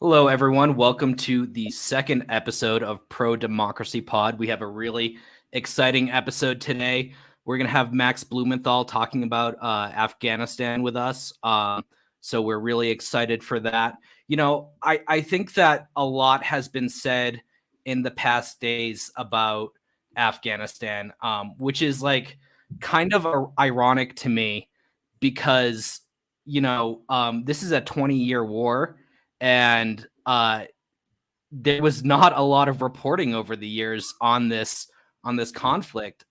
Hello, everyone. Welcome to the second episode of Pro Democracy Pod. We have a really exciting episode today. We're going to have Max Blumenthal talking about Afghanistan with us. So we're really excited for that. I think that a lot has been said in the past days about Afghanistan, which is like kind of ironic to me because, this is a 20-year war and there was not a lot of reporting over the years on this conflict.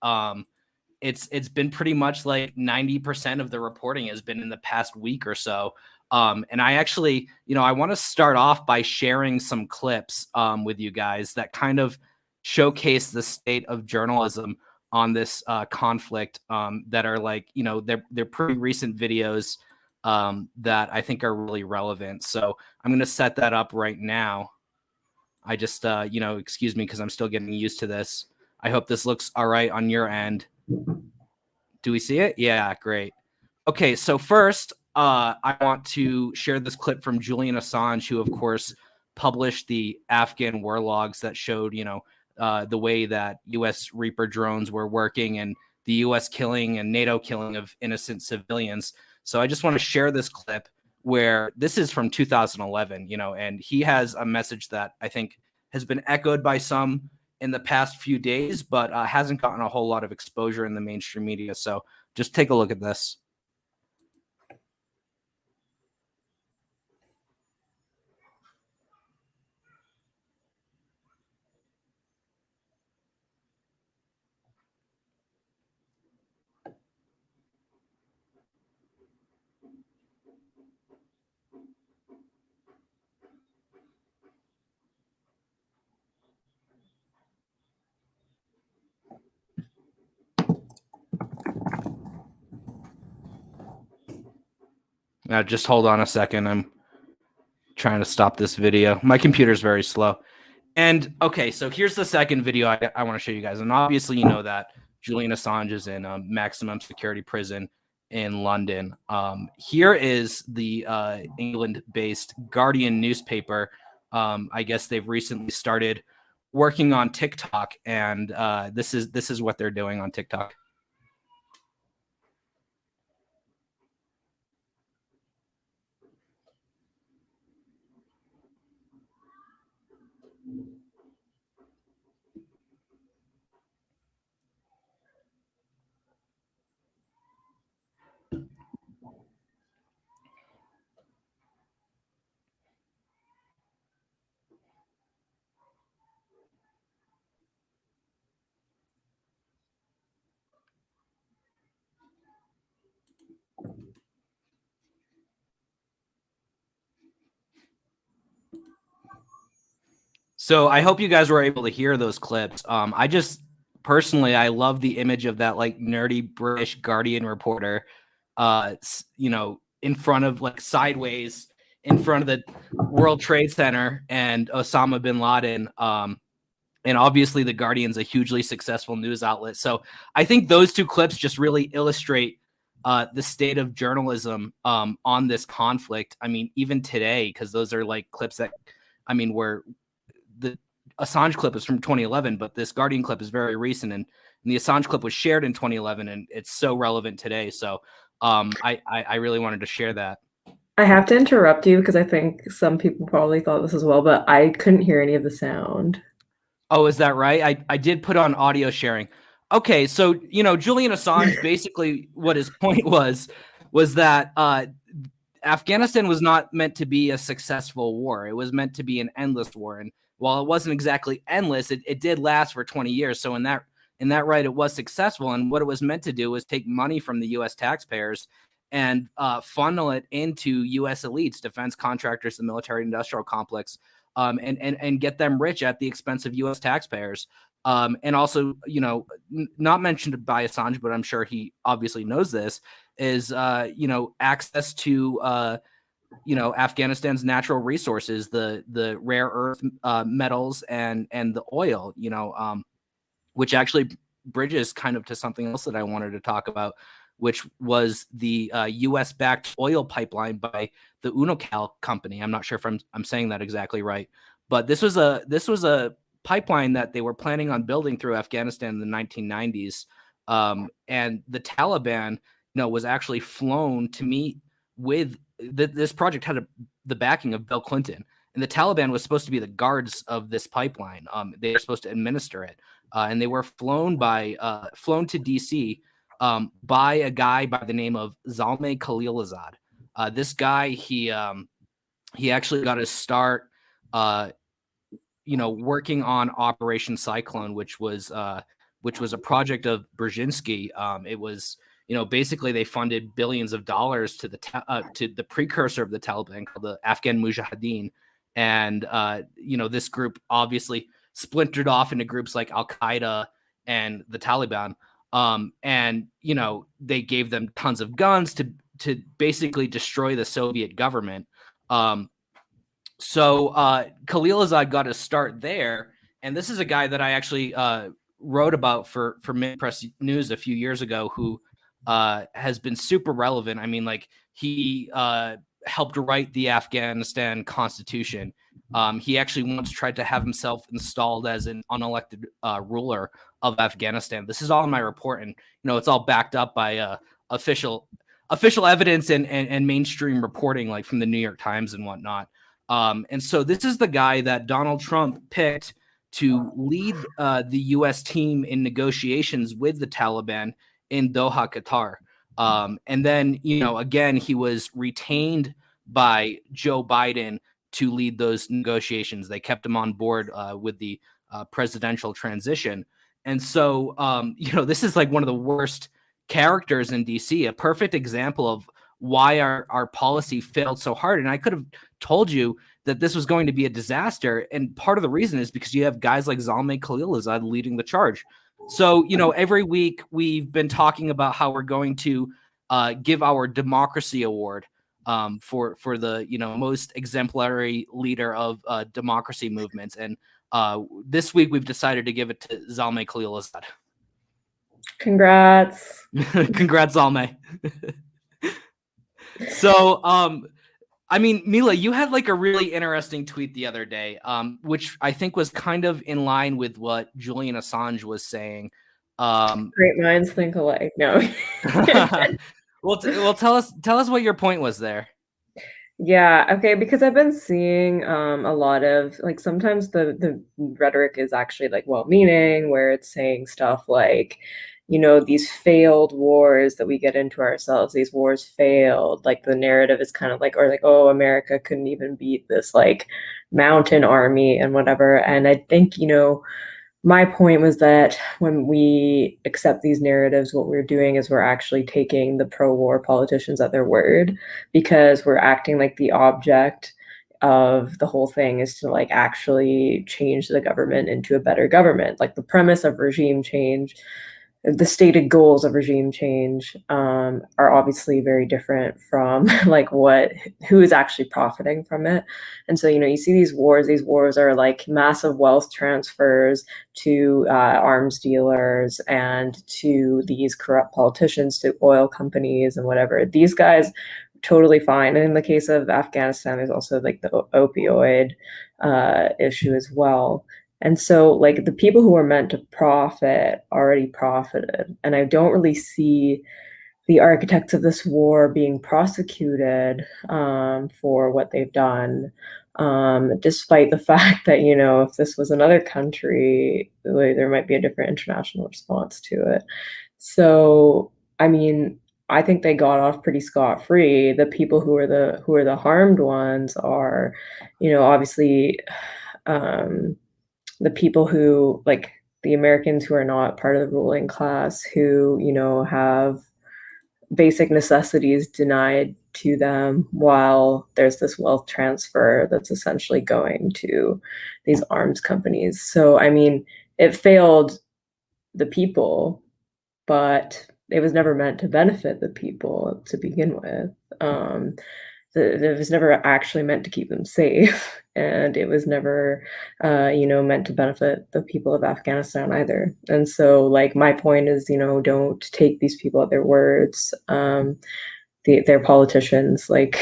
It's been pretty much like 90% of the reporting has been in the past week or so. And I actually, I want to start off by sharing some clips with you guys that kind of showcase the state of journalism on this conflict that are like, they're pretty recent videos that I think are really relevant. So I'm going to set that up right now. I just, excuse me, because I'm still getting used to this. I hope this looks all right on your end. Do we see it? Yeah, great. Okay, so first, I want to share this clip from Julian Assange, who, of course, published the Afghan war logs that showed, the way that U.S. Reaper drones were working and the U.S. killing and NATO killing of innocent civilians. So I just want to share this clip where this is from 2011, and he has a message that I think has been echoed by some in the past few days, but hasn't gotten a whole lot of exposure in the mainstream media. So just take a look at this. Now, just hold on a second. I'm trying to stop this video. My computer's very slow. And okay, so here's the second video I want to show you guys. And obviously, you know that Julian Assange is in a maximum security prison in London. Here is the England-based Guardian newspaper. I guess they've recently started working on TikTok, and this is what they're doing on TikTok. So I hope you guys were able to hear those clips. I just personally, I love the image of that like nerdy British Guardian reporter, in front of like sideways in front of the World Trade Center and Osama bin Laden. And obviously the Guardian's a hugely successful news outlet. So I think those two clips just really illustrate the state of journalism on this conflict. I mean, even today, because those are like clips that, were the Assange clip is from 2011, but this Guardian clip is very recent, and the Assange clip was shared in 2011, and it's so relevant today. So I really wanted to share that. I have to interrupt you because I think some people probably thought this as well, but I couldn't hear any of the sound. Oh, is that right? I did put on audio sharing. Okay, so Julian Assange basically what his point was that Afghanistan was not meant to be a successful war. It was meant to be an endless war, and while it wasn't exactly endless, it did last for 20 years. So in that right, it was successful. And what it was meant to do was take money from the U.S. taxpayers and funnel it into U.S. elites, defense contractors, the military-industrial complex, and get them rich at the expense of U.S. taxpayers. And also, not mentioned by Assange, but I'm sure he obviously knows this, is, access to Afghanistan's natural resources, the rare earth metals and the oil, which actually bridges kind of to something else that I wanted to talk about, which was the U.S.-backed oil pipeline by the Unocal company. I'm not sure if I'm saying that exactly right, but this was a pipeline that they were planning on building through Afghanistan in the 1990s, and the Taliban, was actually flown to meet with this project had the backing of Bill Clinton, and the Taliban was supposed to be the guards of this pipeline. They were supposed to administer it, and they were flown to DC by a guy by the name of Zalmay Khalilzad. This guy, he actually got his start, working on Operation Cyclone, which was a project of Brzezinski. It was, basically they funded billions of dollars to the precursor of the Taliban called the Afghan Mujahideen, and this group obviously splintered off into groups like Al Qaeda and the Taliban. And they gave them tons of guns to basically destroy the Soviet government. So Khalilzad got his start there, and this is a guy that I actually wrote about for Mint Press News a few years ago, who has been super relevant. I mean, like, he helped write the Afghanistan Constitution. He actually once tried to have himself installed as an unelected ruler of Afghanistan. This is all in my report, and it's all backed up by official evidence and mainstream reporting, like from the New York Times and whatnot. And so this is the guy that Donald Trump picked to lead the U.S. team in negotiations with the Taliban in Doha, Qatar. And then, again, he was retained by Joe Biden to lead those negotiations. They kept him on board with the presidential transition. And so, this is like one of the worst characters in D.C., a perfect example of why our policy failed so hard. And I could have told you that this was going to be a disaster. And part of the reason is because you have guys like Zalmay Khalilzad leading the charge. So, every week we've been talking about how we're going to give our democracy award for the, most exemplary leader of democracy movements. And this week we've decided to give it to Zalmay Khalilzad. Congrats. Congrats, Zalmay. So, I mean, Mila, you had like a really interesting tweet the other day, which I think was kind of in line with what Julian Assange was saying. Great minds think alike. No. Well, tell us what your point was there. Yeah, okay, because I've been seeing a lot of, like, sometimes the rhetoric is actually like well-meaning, where it's saying stuff like, these failed wars that we get into ourselves, these wars failed. Like, the narrative is kind of like, or like, oh, America couldn't even beat this like mountain army and whatever. And I think, my point was that when we accept these narratives, what we're doing is we're actually taking the pro-war politicians at their word, because we're acting like the object of the whole thing is to like actually change the government into a better government. Like, the premise of regime change, the stated goals of regime change are obviously very different from like who is actually profiting from it. And so, you see these wars are like massive wealth transfers to arms dealers and to these corrupt politicians, to oil companies and whatever. These guys totally fine. And in the case of Afghanistan, there's also like the opioid issue as well. And so, like, the people who are meant to profit already profited. And I don't really see the architects of this war being prosecuted for what they've done, despite the fact that, if this was another country, there might be a different international response to it. So, I mean, I think they got off pretty scot-free. The people who are the harmed ones are, obviously, the people who, like, the Americans who are not part of the ruling class, who, have basic necessities denied to them, while there's this wealth transfer that's essentially going to these arms companies. So, I mean, it failed the people, but it was never meant to benefit the people to begin with. it was never actually meant to keep them safe, and it was never, meant to benefit the people of Afghanistan either. And so, like, my point is, don't take these people at their words. They're politicians, like,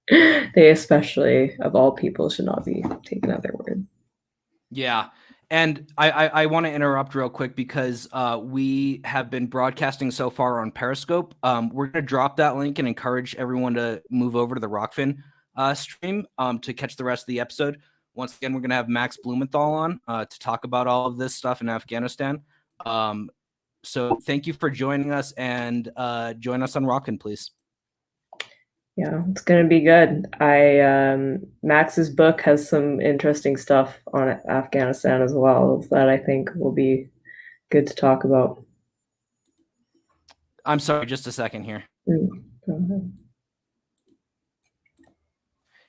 they especially, of all people, should not be taken at their word. Yeah. And I want to interrupt real quick because we have been broadcasting so far on Periscope. We're going to drop that link and encourage everyone to move over to the Rockfin stream to catch the rest of the episode. Once again, we're going to have Max Blumenthal on to talk about all of this stuff in Afghanistan. So thank you for joining us, and join us on Rockfin, please. Yeah, it's gonna be good. Max's book has some interesting stuff on Afghanistan as well that I think will be good to talk about. I'm sorry, just a second here. Go ahead.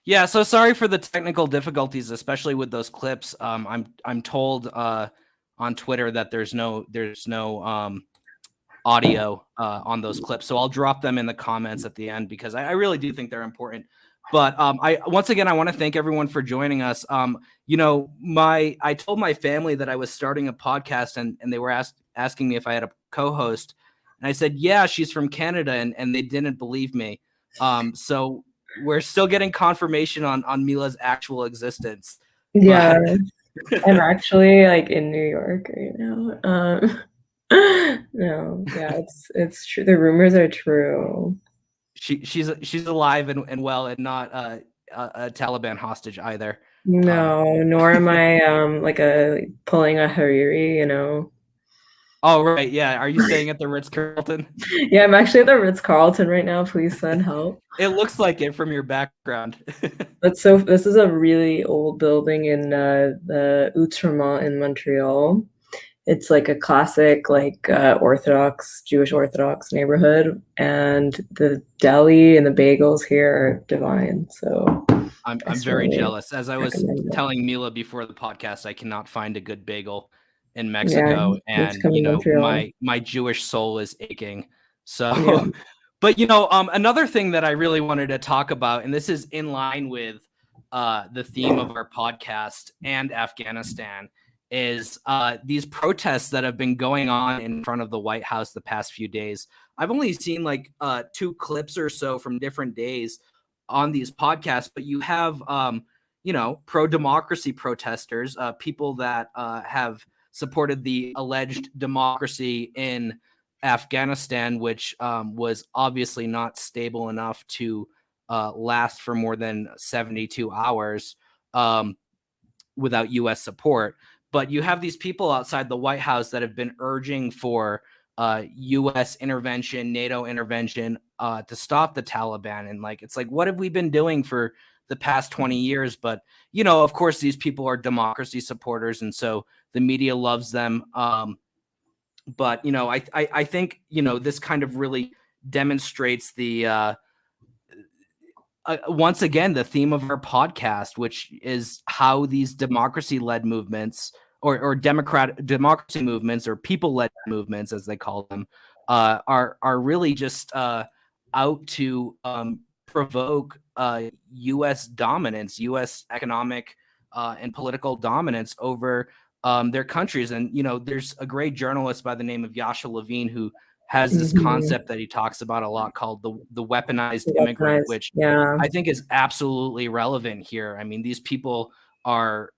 Yeah, so sorry for the technical difficulties, especially with those clips. I'm told on Twitter that there's no audio on those clips, so I'll drop them in the comments at the end because I really do think they're important. But once again I want to thank everyone for joining us. I told my family that I was starting a podcast, and they were asking me if I had a co-host, and I said, yeah, she's from Canada, and they didn't believe me. So we're still getting confirmation on Mila's actual existence. Yeah, I'm actually like in New York right now. No, yeah, it's true. The rumors are true. She's alive and well, and not a Taliban hostage either. No, nor am I like pulling a Hariri, Oh, right. Yeah. Are you staying at the Ritz-Carlton? Yeah, I'm actually at the Ritz-Carlton right now. Please send help. It looks like it from your background. This is a really old building in the E02 in Montreal. It's like a classic, like Jewish Orthodox neighborhood, and the deli and the bagels here are divine. So I'm very jealous. As I was telling Mila before the podcast, I cannot find a good bagel in Mexico, and my Jewish soul is aching. So, yeah. But another thing that I really wanted to talk about, and this is in line with the theme of our podcast and Afghanistan, is these protests that have been going on in front of the White House the past few days. I've only seen like 2 clips or so from different days on these podcasts, but you have pro-democracy protesters, people that have supported the alleged democracy in Afghanistan, which was obviously not stable enough to last for more than 72 hours without U.S. support. But you have these people outside the White House that have been urging for U.S. intervention, NATO intervention to stop the Taliban. And it's like, what have we been doing for the past 20 years? But, of course, these people are democracy supporters, and so the media loves them. But, I think, this kind of really demonstrates the once again, the theme of our podcast, which is how these democracy-led movements or democracy movements or people-led movements, as they call them, are really just out to provoke U.S. dominance, U.S. economic and political dominance over their countries. And, there's a great journalist by the name of Yasha Levine who has this concept that he talks about a lot called the weaponized immigrant, which I think is absolutely relevant here. I mean, these people are,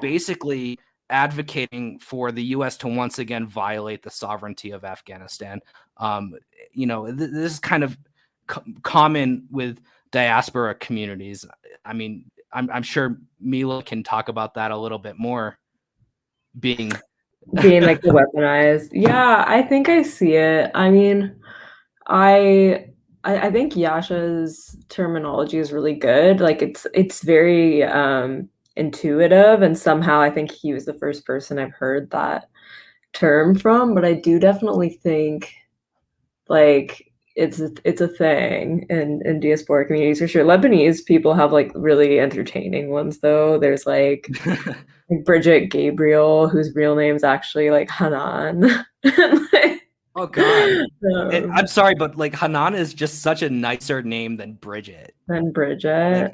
basically advocating for the U.S. to once again violate the sovereignty of Afghanistan. This is kind of common with diaspora communities. I mean, I'm sure Mila can talk about that a little bit more, being like the weaponized. Yeah, I think I see it. I mean, I think Yasha's terminology is really good. Like it's very intuitive, and somehow I think he was the first person I've heard that term from. But I do definitely think like it's a thing in diaspora communities for sure. Lebanese people have like really entertaining ones though. There's like Bridget Gabriel, whose real name's actually like Hanan. Oh God. I'm Um, sorry, but like Hanan is just such a nicer name than Bridget. and Like Bridget.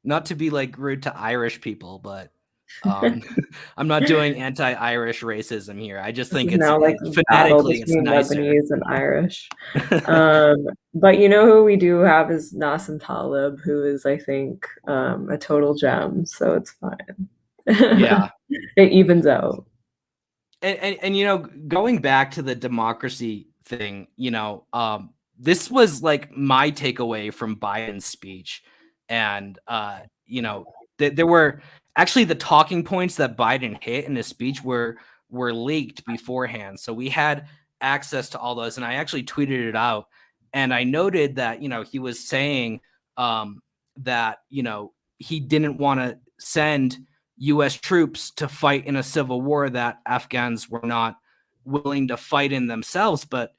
not to be like rude to Irish people, but um I'm not doing anti-Irish racism here. I just This think is now like a battle phonetically it's between nicer. Lebanese and Irish. But you know who we do have is Nassim Taleb, who is, I think, a total gem. So it's fine. Yeah. It evens out. And you know, going back to the democracy thing, this was like my takeaway from Biden's speech. And you know, there were actually the talking points that Biden hit in his speech were leaked beforehand. So we had access to all those, and I actually tweeted it out. And I noted that, he was saying that, he didn't want to send US troops to fight in a civil war that Afghans were not willing to fight in themselves. But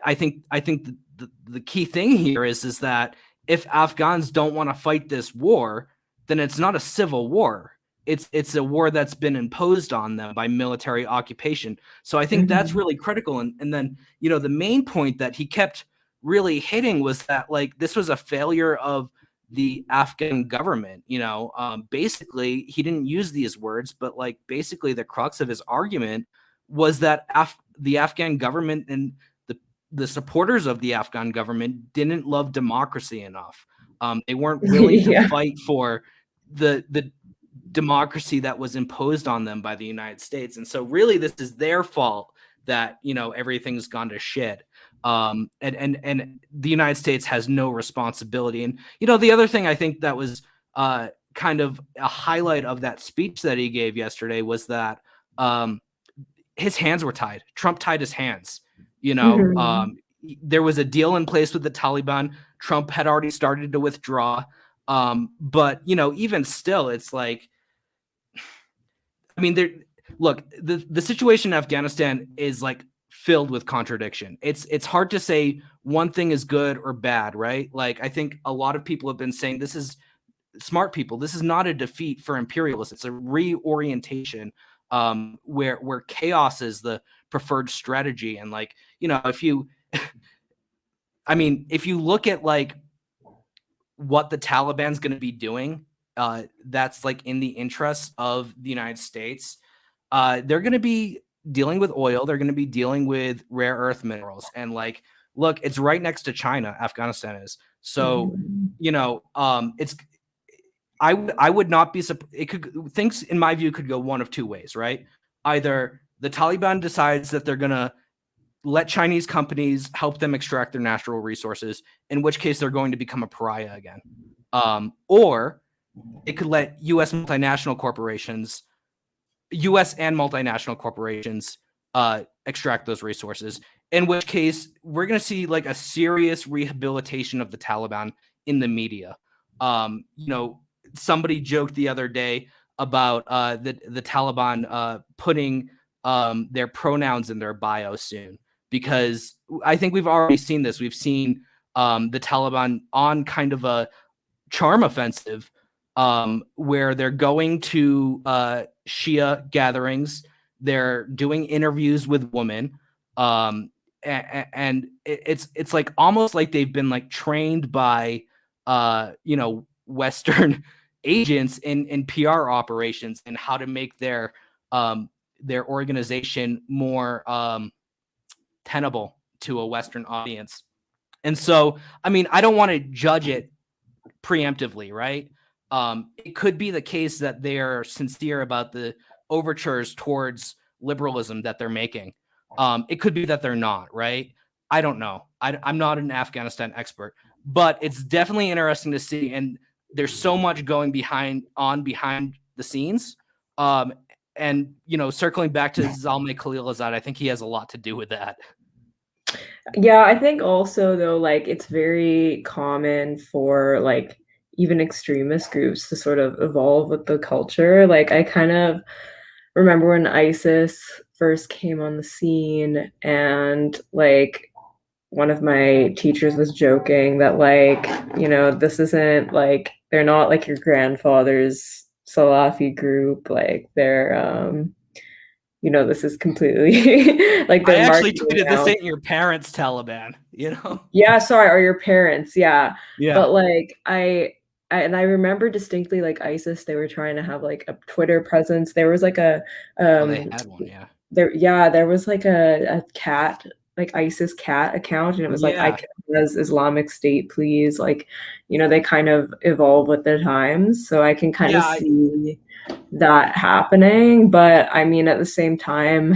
I think the key thing here is that if Afghans don't want to fight this war, then it's not a civil war. It's a war that's been imposed on them by military occupation. So I think that's Mhm. really critical. And then, the main point that he kept really hitting was that like this was a failure of the Afghan government. Basically he didn't use these words, but like basically the crux of his argument was that the Afghan government and the supporters of the Afghan government didn't love democracy enough. They weren't willing to Yeah. fight for the democracy that was imposed on them by the United States. And so really this is their fault that, everything's gone to shit. And the United States has no responsibility. And, the other thing I think that was kind of a highlight of that speech that he gave yesterday was that his hands were tied. Trump tied his hands. Mhm. There was a deal in place with the Taliban. Trump had already started to withdraw. But even still, it's like, I mean, look, the situation in Afghanistan is like filled with contradiction. It's hard to say one thing is good or bad, right? Like I think a lot of people have been saying this is smart people. This is not a defeat for imperialists. It's a reorientation where chaos is the preferred strategy. And like, if you, I mean, if you look at like what the Taliban's going to be doing, that's like in the interests of the United States. They're going to be dealing with oil. They're going to be dealing with rare earth minerals. And like, look, it's right next to China. Afghanistan is. So, Mhm. it's I would not be it could things in my view could go one of two ways, right? Either the Taliban decides that they're going to let Chinese companies help them extract their natural resources, in which case they're going to become a pariah again. Or it could let US and multinational corporations extract those resources, in which case we're going to see like a serious rehabilitation of the Taliban in the media. Somebody joked the other day about the Taliban putting their pronouns in their bio soon, because I think we've already seen this. We've seen the Taliban on kind of a charm offensive where they're going to Shia gatherings, they're doing interviews with women, and it's like almost like they've been like trained by Western agents in PR operations and how to make their organization more tenable to a Western audience. And so, I mean, I don't want to judge it preemptively, right? It could be the case that they're sincere about the overtures towards liberalism that they're making. It could be that they're not, right? I don't know. I'm not an Afghanistan expert, but it's definitely interesting to see. And there's so much going behind the scenes. And circling back to Zalmay Khalilzad, I think he has a lot to do with that. Yeah, I think also though, like it's very common for like even extremist groups to sort of evolve with the culture. Like I kind of remember when ISIS first came on the scene and like one of my teachers was joking that like, this isn't like they're not like your grandfather's Salafi group, like they're this is completely like I they're actually marketing tweeted, "This now. ain't your parents' Taliban," you know? Yeah, sorry, or your parents, yeah. Yeah. But like I remember distinctly like ISIS, they were trying to have like a Twitter presence. There was like a Oh, they um had one, yeah. there was like a cat, like ISIS cat account, and it was like I Yeah. as Islamic State, please. Like, they kind of evolve with the times. So I can kind of Yeah, see that happening. But I mean at the same time,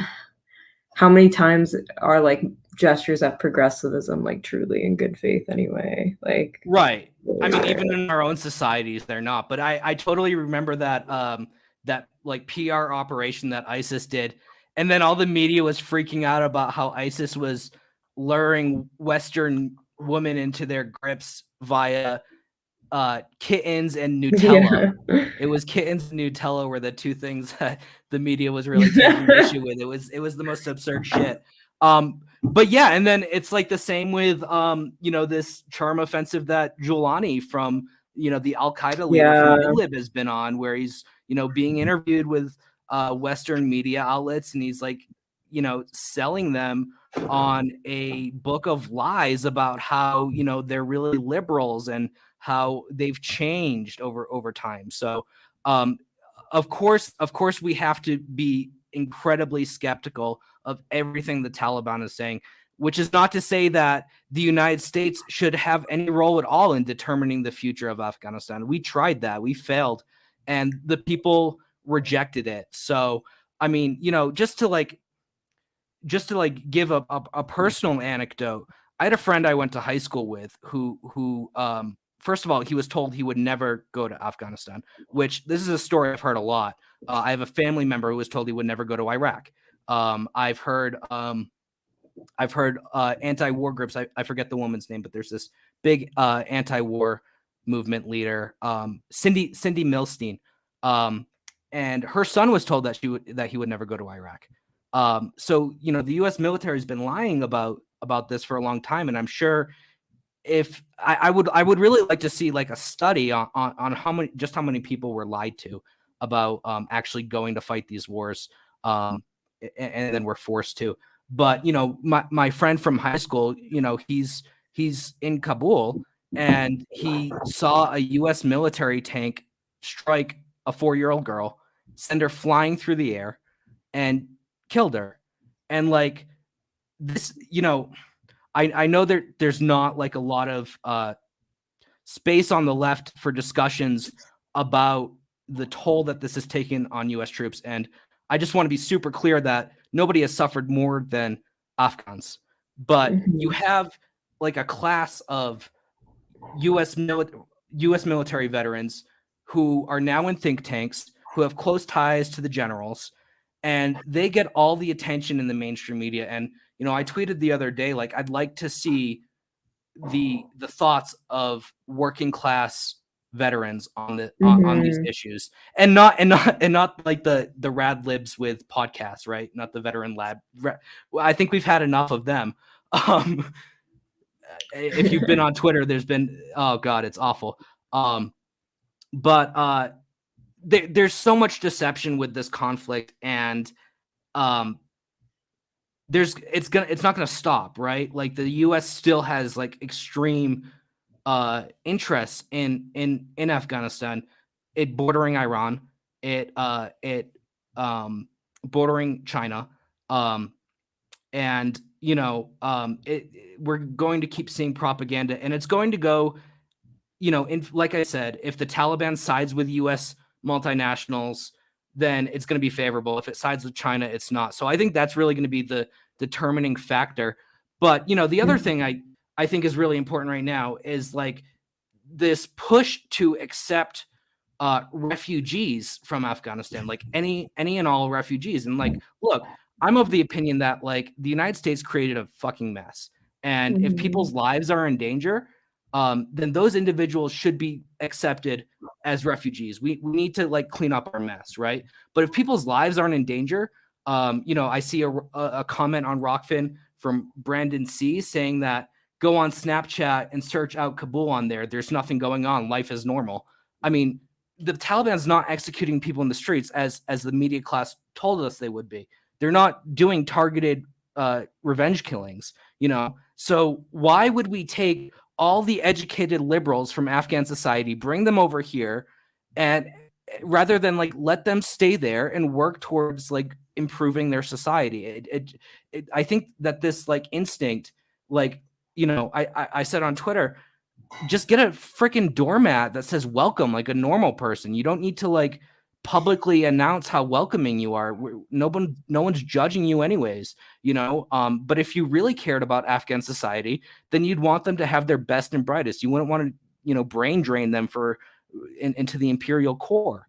how many times are like gestures at progressivism like truly in good faith anyway? Like, right. I really mean, even rare. in our own societies, they're not. But I totally remember that that like PR operation that ISIS did, and then all the media was freaking out about how ISIS was luring Western women into their grips via kittens and Nutella. Yeah. It was kittens and Nutella were the two things that the media was really taking Yeah. issue with. It was the most absurd shit. But yeah, and then it's like the same with this charm offensive that Giuliani from the Al Qaeda leader from Yeah. Idlib has been on, where he's being interviewed with Western media outlets, and he's like selling them on a book of lies about how they're really liberals and how they've changed over time. So um, of course we have to be incredibly skeptical of everything the Taliban is saying, which is not to say that the United States should have any role at all in determining the future of Afghanistan. We tried that, we failed, and the people rejected it. So I mean, just to give a personal anecdote, I had a friend I went to high school with who first of all, he was told he would never go to Afghanistan, which this is a story I've heard a lot. I have a family member who was told he would never go to Iraq. I've heard anti-war groups. I forget the woman's name, but there's this big anti-war movement leader, Cindy Milstein, and her son was told that he would never go to Iraq. So the U.S. military has been lying about this for a long time, and I'm sure if I would really like to see like a study on how many people were lied to about actually going to fight these wars, and then were forced to. But my friend from high school, he's in Kabul, and he saw a U.S. military tank strike a 4-year-old girl, send her flying through the air, and killed her. And like this, I know there's not like a lot of space on the left for discussions about the toll that this has taken on U.S. troops, and I just want to be super clear that nobody has suffered more than Afghans. But you Mhm. have like a class of U.S. military veterans who are now in think tanks, who have close ties to the generals, and they get all the attention in the mainstream media. And I tweeted the other day, like, I'd like to see the thoughts of working class veterans on these Mhm. issues, and not like the rad libs with podcasts, right? Not the veteran lab. I think we've had enough of them. Um, if you've been on Twitter, there's been, oh god, it's awful. But there's so much deception with this conflict, and um, it's not gonna stop, right? Like the U.S. still has like extreme interests in Afghanistan, it bordering Iran, it bordering China, um, and we're going to keep seeing propaganda, and it's going to go, like I said, if the Taliban sides with U.S. multinationals, then it's going to be favorable. If it sides with China, it's not. So I think that's really going to be the determining factor. But the other thing I think is really important right now is like this push to accept refugees from Afghanistan, like any and all refugees. And like, look, I'm of the opinion that like the United States created a fucking mess, and if Mhm. people's lives are in danger, then those individuals should be accepted as refugees. We need to like clean up our mess, right? But if people's lives aren't in danger, I see a comment on Rockfin from Brandon C saying that go on Snapchat and search out Kabul on there. There's nothing going on. Life is normal. I mean, the Taliban's not executing people in the streets as the media class told us they would be. They're not doing targeted revenge killings, you know. So why would we take all the educated liberals from Afghan society, bring them over here, and rather than like let them stay there and work towards like improving their society? I think that this like instinct, like, you know, I said on Twitter, just get a freaking doormat that says welcome, like a normal person. You don't need to like publicly announce how welcoming you are. No one's judging you anyways, you know. But if you really cared about Afghan society, then you'd want them to have their best and brightest. You wouldn't want to, you know, brain drain them into the imperial core.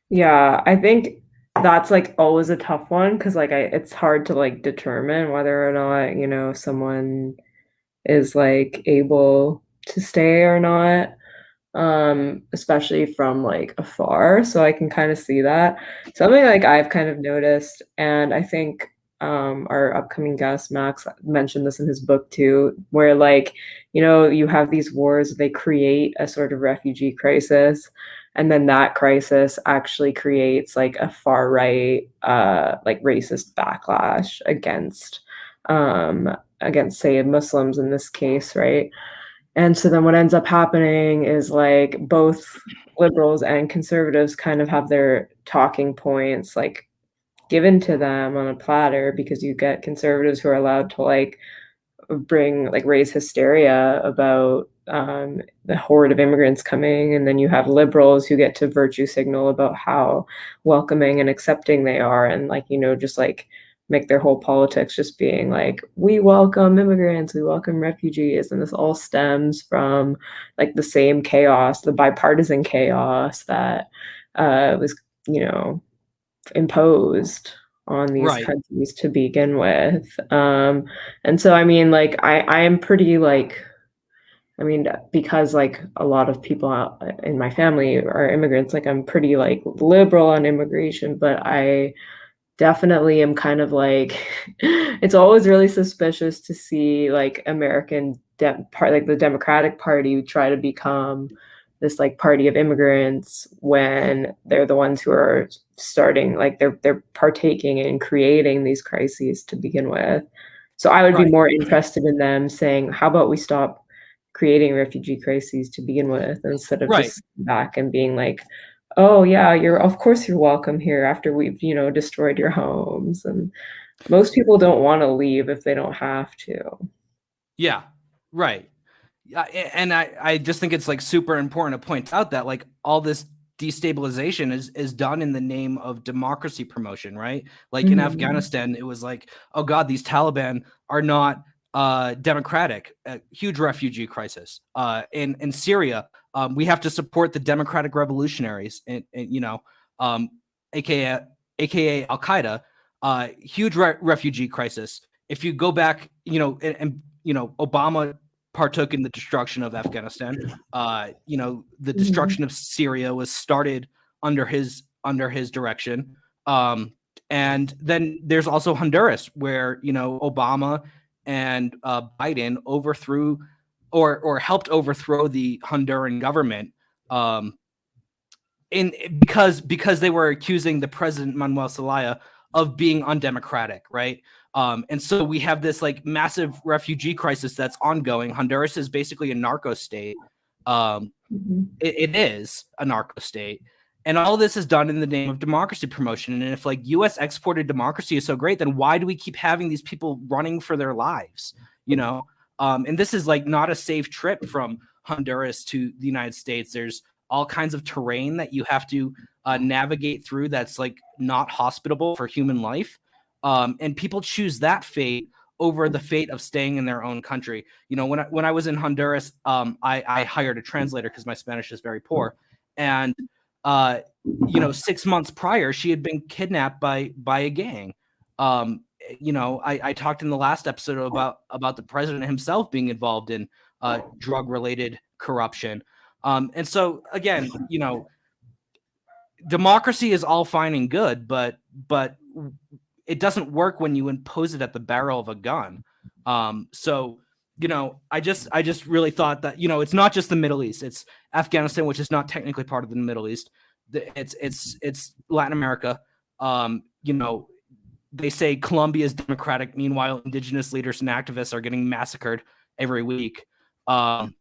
Yeah, I think that's like always a tough one because like it's hard to like determine whether or not, you know, someone is like able to stay or not, especially from like afar. So I can kind of see that. Something like I've kind of noticed, and I think our upcoming guest Max mentioned this in his book too, where like, you know, you have these wars, they create a sort of refugee crisis, and then that crisis actually creates like a far right like racist backlash against say Muslims in this case, right? And so then what ends up happening is like both liberals and conservatives kind of have their talking points like given to them on a platter, because you get conservatives who are allowed to like raise hysteria about the horde of immigrants coming, and then you have liberals who get to virtue signal about how welcoming and accepting they are, and like, you know, just like make their whole politics just being like, we welcome immigrants, we welcome refugees. And this all stems from like the same chaos, the bipartisan chaos that was, you know, imposed on these Right. countries to begin with. And so, I mean, like, I am pretty like, I mean, because like a lot of people in my family are immigrants, like I'm pretty like liberal on immigration, but I definitely am kind of like it's always really suspicious to see like like the Democratic Party try to become this like party of immigrants when they're the ones who are starting like they're partaking in creating these crises to begin with. So I would be Right. more interested in them saying, how about we stop creating refugee crises to begin with, instead of Right. just back and being like, oh yeah, you're of course you're welcome here after we've, you know, destroyed your homes. And most people don't want to leave if they don't have to. Yeah. Right. And I just think it's like super important to point out that like all this destabilization is done in the name of democracy promotion, right? Like in Mhm. Afghanistan, it was like, oh God, these Taliban are not democratic. Huge refugee crisis. In Syria, we have to support the democratic revolutionaries, and you know, um, aka Al Qaeda. Huge refugee crisis. If you go back, you know, and you know, Obama partook in the destruction of Afghanistan. You know, the Mhm. destruction of Syria was started under his direction. And then there's also Honduras, where, you know, Obama and Biden overthrew or helped overthrow the Honduran government, um, in because they were accusing the president Manuel Zelaya of being undemocratic, right? And so we have this like massive refugee crisis that's ongoing. Honduras is basically a narco state. Um, Mhm. it is a narco state, and all this is done in the name of democracy promotion. And if like U.S. exported democracy is so great, then why do we keep having these people running for their lives? You know, and this is like not a safe trip from Honduras to the United States. There's all kinds of terrain that you have to navigate through that's like not hospitable for human life. And people choose that fate over the fate of staying in their own country. You know, when I was in Honduras, I hired a translator because my Spanish is very poor, and uh, you know, 6 months prior, she had been kidnapped by a gang. Um, you know, I talked in the last episode about the president himself being involved in drug related corruption. And so again, you know, democracy is all fine and good, but it doesn't work when you impose it at the barrel of a gun. So you know, I just really thought that, you know, it's not just the Middle East; it's Afghanistan, which is not technically part of the Middle East. It's Latin America. you know, they say Colombia is democratic. Meanwhile, indigenous leaders and activists are getting massacred every week. And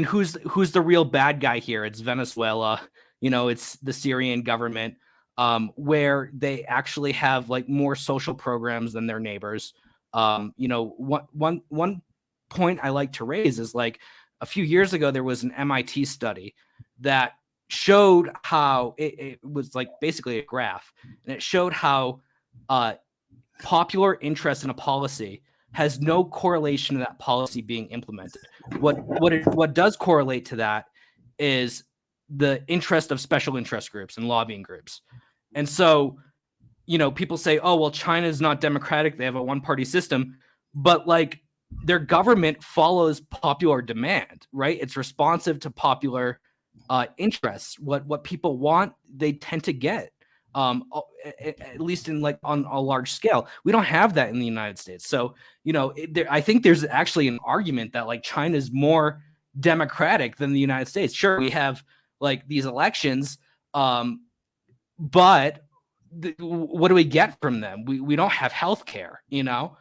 who's the real bad guy here? It's Venezuela. You know, it's the Syrian government, where they actually have like more social programs than their neighbors. You know, one point I like to raise is like a few years ago there was an MIT study that showed how it was like basically a graph, and it showed how popular interest in a policy has no correlation to that policy being implemented. What does correlate to that is the interest of special interest groups and lobbying groups. And so, you know, people say, oh, well, China is not democratic. They have a one-party system. But like their government follows popular demand, right? It's responsive to popular interests. What people want, they tend to get. At least in like on a large scale. We don't have that in the United States. So, you know, I think there's actually an argument that like China is more democratic than the United States. Sure, we have like these elections, but what do we get from them? We don't have health care, you know?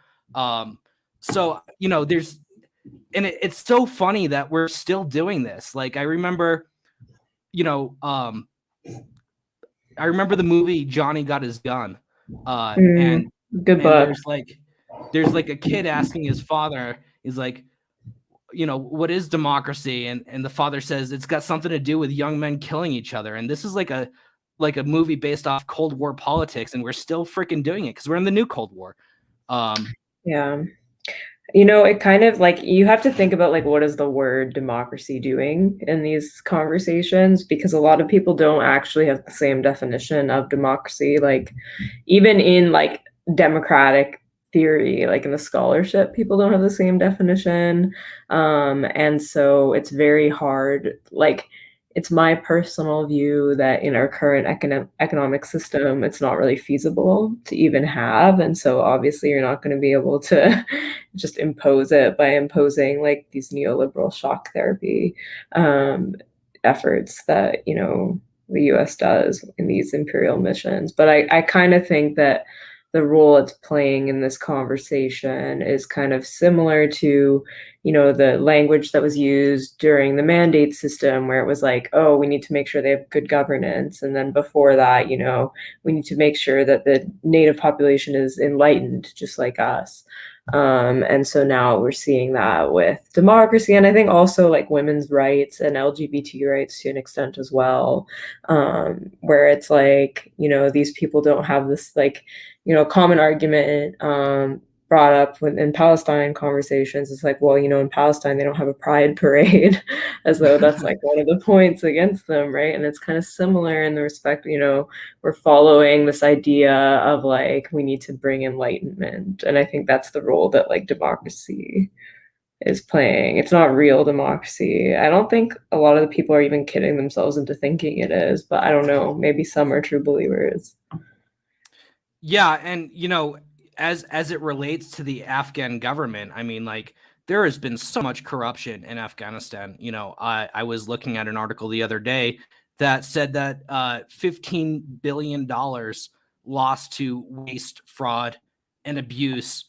So, you know, it's so funny that we're still doing this. Like, I remember, you know, I remember the movie Johnny Got His Gun, and good book. There's like a kid asking his father, he's like, you know, what is democracy? And the father says it's got something to do with young men killing each other. And this is like a movie based off Cold War politics, and we're still freaking doing it because we're in the new Cold War. Yeah. You know, it kind of like you have to think about like what is the word democracy doing in these conversations, because a lot of people don't actually have the same definition of democracy. Like even in like democratic theory, like in the scholarship, people don't have the same definition. And so it's very hard. Like it's my personal view that in our current economic system, it's not really feasible to even have. And so obviously you're not going to be able to just impose it by imposing like these neoliberal shock therapy efforts that, you know, the US does in these imperial missions. But I kind of think that the role it's playing in this conversation is kind of similar to, you know, the language that was used during the mandate system, where it was like, oh, we need to make sure they have good governance. And then before that, you know, we need to make sure that the native population is enlightened, just like us. And so now we're seeing that with democracy, and I think also like women's rights and LGBT rights to an extent as well, where it's like, you know, these people don't have this like, you know, common argument brought up in Palestine conversations. It's like, well, you know, in Palestine, they don't have a pride parade, as though that's like one of the points against them, right? And it's kind of similar in the respect, you know, we're following this idea of like, we need to bring enlightenment. And I think that's the role that like democracy is playing. It's not real democracy. I don't think a lot of the people are even kidding themselves into thinking it is, but I don't know, maybe some are true believers. Yeah, and you know, as it relates to the Afghan government, I mean, like there has been so much corruption in Afghanistan. You know, I was looking at an article the other day that said that $15 billion lost to waste, fraud, and abuse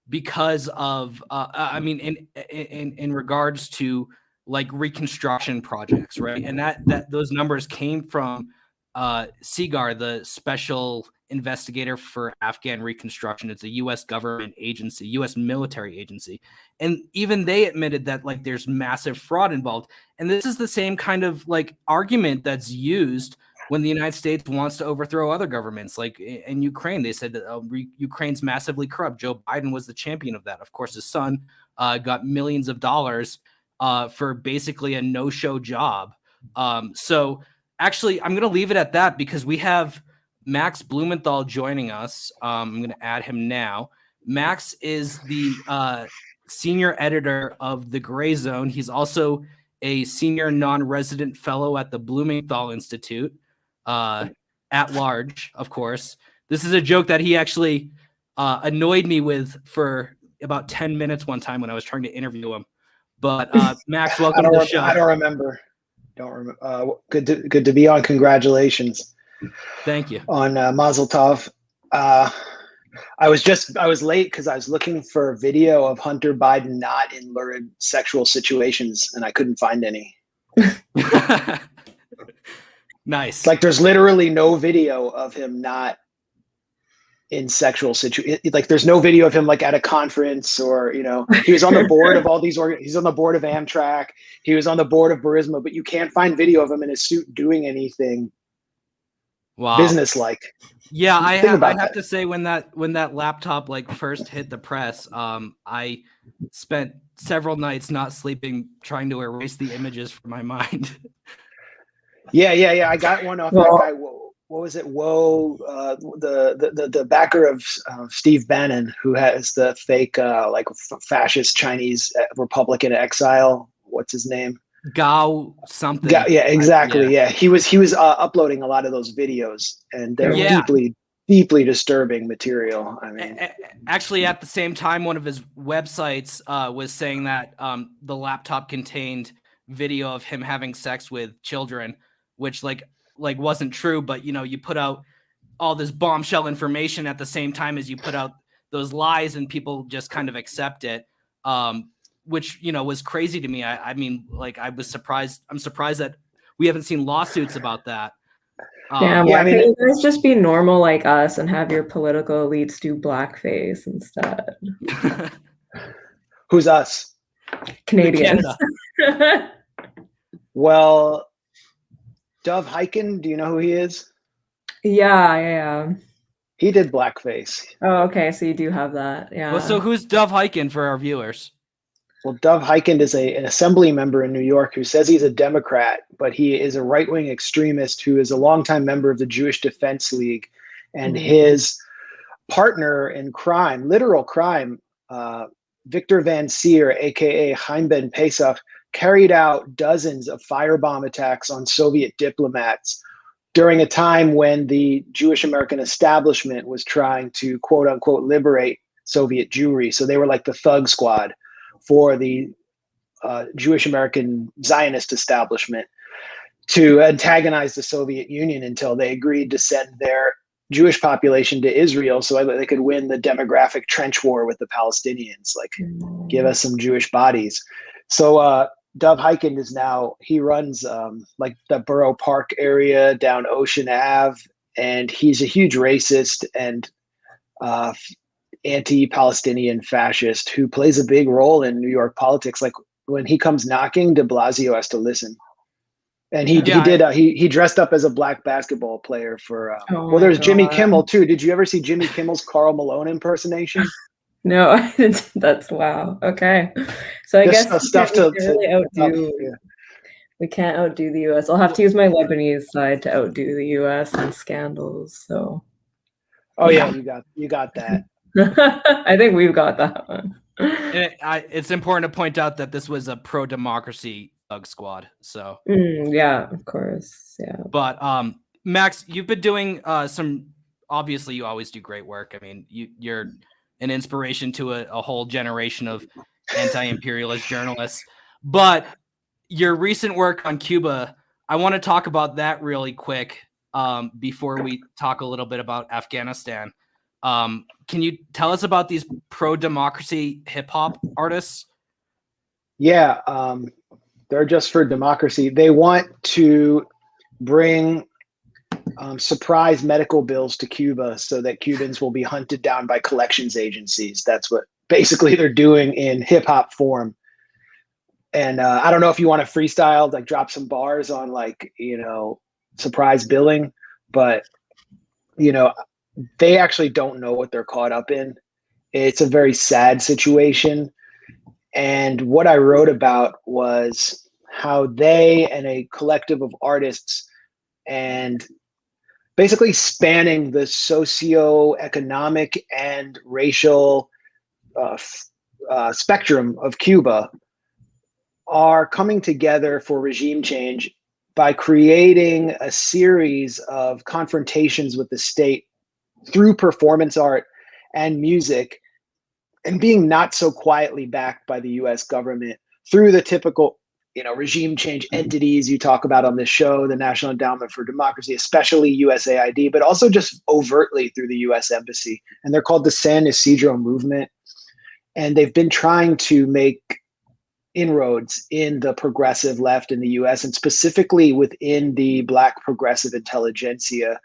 because of I mean, in regards to like reconstruction projects, right? And that those numbers came from SIGAR, the Special Investigator for Afghan Reconstruction. It's a U.S. government agency, U.S. military agency. And even they admitted that like there's massive fraud involved. And this is the same kind of like argument that's used when the United States wants to overthrow other governments. Like in Ukraine, they said that Ukraine's massively corrupt. Joe Biden was the champion of that. Of course, his son got millions of dollars for basically a no-show job. So actually, I'm going to leave it at that because we have Max Blumenthal joining us. I'm going to add him now. Max is the senior editor of The Gray Zone. He's also a senior non-resident fellow at the Blumenthal Institute, at large, of course. This is a joke that he actually annoyed me with for about 10 minutes one time when I was trying to interview him. But Max, welcome to the show. I don't remember. Good to be on. Congratulations. Thank you. on Mazel Tov. I was late because I was looking for a video of Hunter Biden not in lurid sexual situations, and I couldn't find any. Nice. Like, there's literally no video of him not in sexual situation. Like, there's no video of him like at a conference, or he was on the board of all these he's on the board of Amtrak, he was on the board of Burisma, but you can't find video of him in his suit doing anything business-like. Yeah, I have to say, when that laptop like first hit the press, I spent several nights not sleeping trying to erase the images from my mind. Yeah. I got one off that guy. What was it? The backer of Steve Bannon, who has the fake fascist Chinese Republican exile. What's his name? Gao something. Yeah, exactly. Yeah, he was uploading a lot of those videos, and they're deeply disturbing material. I mean, actually, at the same time, one of his websites was saying that the laptop contained video of him having sex with children, which like wasn't true, but you put out all this bombshell information at the same time as you put out those lies, and people just kind of accept it. Which was crazy to me. I mean, like, I was surprised. I'm surprised that we haven't seen lawsuits about that. Why can't you guys just be normal like us and have your political elites do blackface instead? Who's us? Canadians. Well, Dov Hikind, do you know who he is? Yeah. He did blackface. Oh, okay. So you do have that. Yeah. Well, so who's Dov Hikind for our viewers? Well, Dov Hikind is an assembly member in New York who says he's a Democrat, but he is a right-wing extremist who is a longtime member of the Jewish Defense League. And his partner in crime, literal crime, Victor Van Seer, aka Chaim Ben Pesach, carried out dozens of firebomb attacks on Soviet diplomats during a time when the Jewish American establishment was trying to, quote unquote, liberate Soviet Jewry. So they were like the thug squad for the Jewish American Zionist establishment to antagonize the Soviet Union until they agreed to send their Jewish population to Israel so they could win the demographic trench war with the Palestinians, like give us some Jewish bodies. So Dov Hikind is now, he runs like the Borough Park area down Ocean Ave, and he's a huge racist and anti-Palestinian fascist who plays a big role in New York politics. Like, when he comes knocking, de Blasio has to listen. And he dressed up as a black basketball player for there's Jimmy Kimmel too. Did you ever see Jimmy Kimmel's Karl Malone impersonation? No, I didn't. That's wow. Okay. So I guess we can't outdo the US. I'll have to use my Lebanese side to outdo the US in scandals. So you got that. I think we've got that one. It's important to point out that this was a pro-democracy thug squad. So yeah, of course. Yeah. But Max, you've been doing obviously you always do great work. I mean, you're an inspiration to a whole generation of anti-imperialist journalists. But your recent work on Cuba, I want to talk about that really quick before we talk a little bit about Afghanistan. Can you tell us about these pro-democracy hip-hop artists? Yeah, they're just for democracy. They want to bring surprise medical bills to Cuba so that Cubans will be hunted down by collections agencies. That's what basically they're doing in hip-hop form. And I don't know if you want to freestyle, like drop some bars on surprise billing, but they actually don't know what they're caught up in. It's a very sad situation. And what I wrote about was how they and a collective of artists, and basically spanning the socio-economic and racial spectrum of Cuba, are coming together for regime change by creating a series of confrontations with the state through performance art and music, and being not so quietly backed by the US government through the typical regime change entities you talk about on this show, the National Endowment for Democracy, especially USAID, but also just overtly through the US Embassy. And they're called the San Isidro Movement. And they've been trying to make inroads in the progressive left in the US, and specifically within the Black progressive intelligentsia.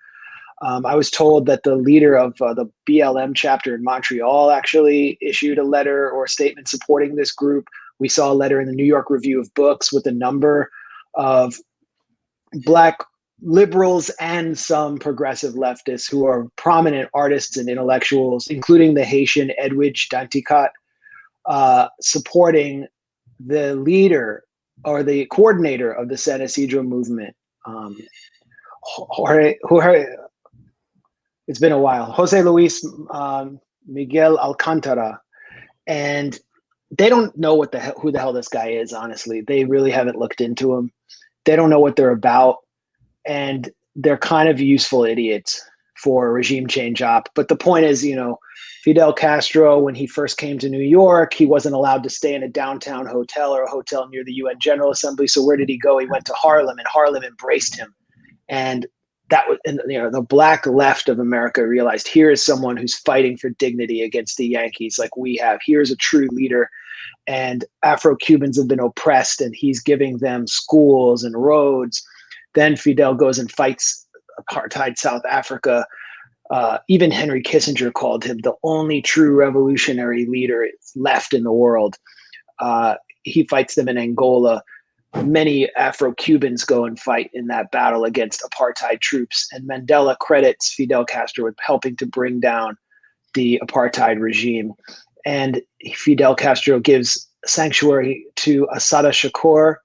I was told that the leader of the BLM chapter in Montreal actually issued a letter or a statement supporting this group. We saw a letter in the New York Review of Books with a number of Black liberals and some progressive leftists who are prominent artists and intellectuals, including the Haitian Edwidge Danticat, supporting the leader or the coordinator of the San Isidro movement, it's been a while, Jose Luis Miguel Alcantara. And they don't know who the hell this guy is, honestly. They really haven't looked into him. They don't know what they're about. And they're kind of useful idiots for a regime change op. But the point is, Fidel Castro, when he first came to New York, he wasn't allowed to stay in a downtown hotel or a hotel near the UN General Assembly. So where did he go? He went to Harlem, and Harlem embraced him. And that was, the Black left of America realized, here is someone who's fighting for dignity against the Yankees like we have. Here's a true leader. And Afro-Cubans have been oppressed, and he's giving them schools and roads. Then Fidel goes and fights apartheid South Africa. Even Henry Kissinger called him the only true revolutionary leader left in the world. He fights them in Angola. Many Afro-Cubans go and fight in that battle against apartheid troops. And Mandela credits Fidel Castro with helping to bring down the apartheid regime. And Fidel Castro gives sanctuary to Assata Shakur,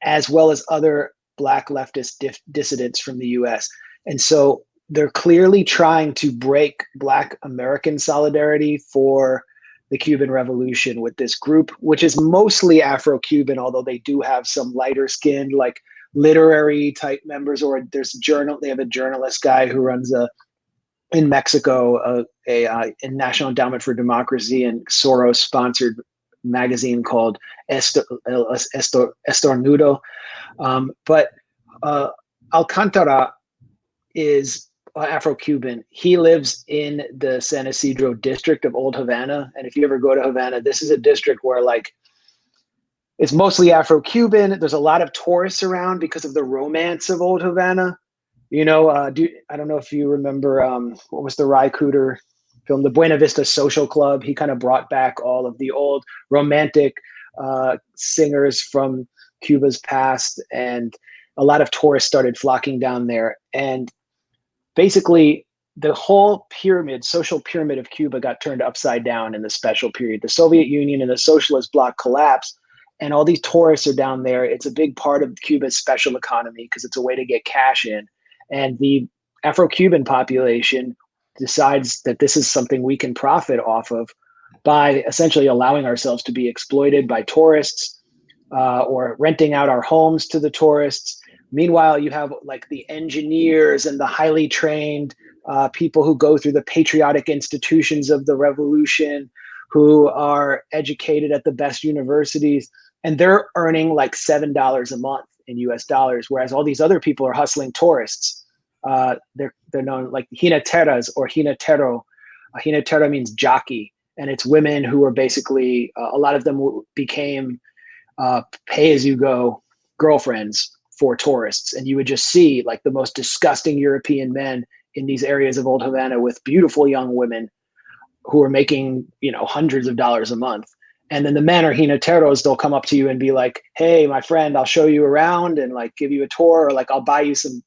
as well as other Black leftist dissidents from the US. And so they're clearly trying to break Black American solidarity for the Cuban Revolution with this group, which is mostly Afro-Cuban, although they do have some lighter skinned, like literary type members, or they have a journalist guy who runs in Mexico, a National Endowment for Democracy and Soros sponsored magazine called Estornudo. But Alcantara is Afro-Cuban. He lives in the San Isidro district of Old Havana. And if you ever go to Havana, this is a district where it's mostly Afro-Cuban. There's a lot of tourists around because of the romance of Old Havana. I don't know if you remember, what was the Ry Cooder film, the Buena Vista Social Club. He kind of brought back all of the old romantic singers from Cuba's past, and a lot of tourists started flocking down there. And basically, the whole social pyramid of Cuba got turned upside down in the special period. The Soviet Union and the socialist bloc collapsed, and all these tourists are down there. It's a big part of Cuba's special economy because it's a way to get cash in. And the Afro-Cuban population decides that this is something we can profit off of by essentially allowing ourselves to be exploited by tourists, or renting out our homes to the tourists. Meanwhile, you have the engineers and the highly trained people who go through the patriotic institutions of the revolution, who are educated at the best universities, and they're earning $7 a month in US dollars, whereas all these other people are hustling tourists. They're known like jineteras or jinetero. Jinetero means jockey, and it's women who are basically, a lot of them became pay-as-you-go girlfriends for tourists. And you would just see the most disgusting European men in these areas of Old Havana with beautiful young women who are making, hundreds of dollars a month. And then the men are jineteros. They'll come up to you and be like, hey, my friend, I'll show you around and give you a tour, or I'll buy you some,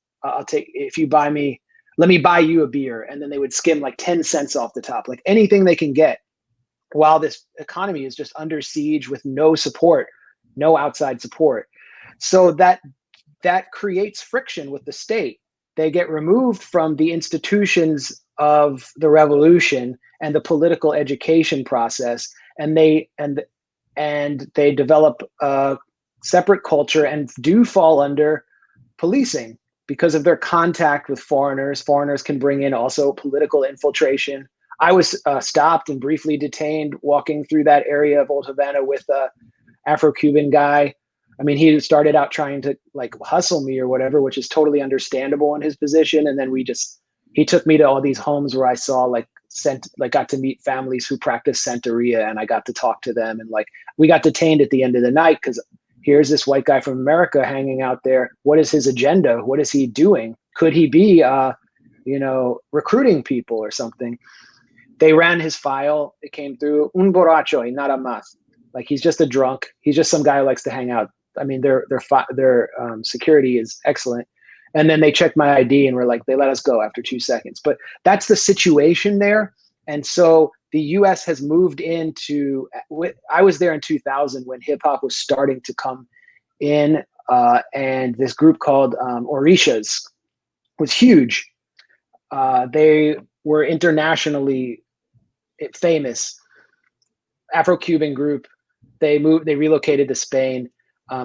if you buy me, let me buy you a beer. And then they would skim 10 cents off the top, anything they can get, while this economy is just under siege with no support, no outside support. So that creates friction with the state. They get removed from the institutions of the revolution and the political education process, and they develop a separate culture and do fall under policing because of their contact with foreigners. Foreigners can bring in also political infiltration. I was stopped and briefly detained walking through that area of Old Havana with a Afro-Cuban guy. I mean, he started out trying to like hustle me or whatever, which is totally understandable in his position. And then he took me to all these homes where I saw got to meet families who practice Santeria, and I got to talk to them. And like, we got detained at the end of the night because here's this white guy from America hanging out there. What is his agenda? What is he doing? Could he be, recruiting people or something? They ran his file. It came through, un borracho y nada más. Like, he's just a drunk. He's just some guy who likes to hang out. I mean, their security is excellent. And then they checked my ID and were like, they let us go after 2 seconds. But that's the situation there. And so the US has moved into, I was there in 2000 when hip hop was starting to come in, and this group called Orishas was huge. They were internationally famous, Afro-Cuban group. They relocated to Spain.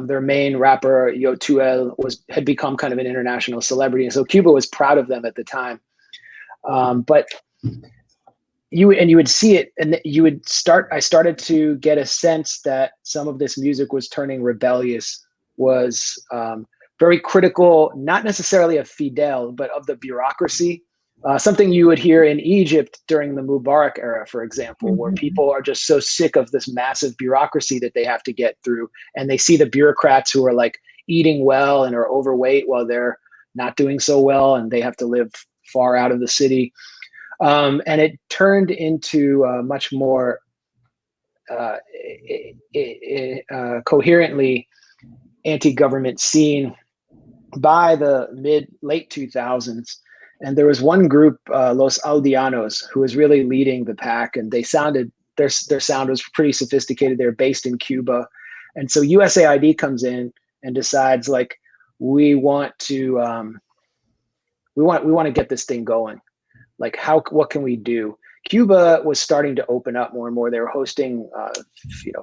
Their main rapper, E02 had become kind of an international celebrity. And so Cuba was proud of them at the time. But you would see it, and I started to get a sense that some of this music was turning rebellious, was very critical, not necessarily of Fidel, but of the bureaucracy. Something you would hear in Egypt during the Mubarak era, for example, where people are just so sick of this massive bureaucracy that they have to get through. And they see the bureaucrats who are like eating well and are overweight while they're not doing so well, and they have to live far out of the city. And it turned into a much more coherently anti-government scene by the late 2000s. And there was one group, Los Aldeanos, who was really leading the pack, and their sound was pretty sophisticated. They're based in Cuba. And so USAID comes in and decides, like, we want to get this thing going. Like, what can we do? Cuba was starting to open up more and more. They were hosting,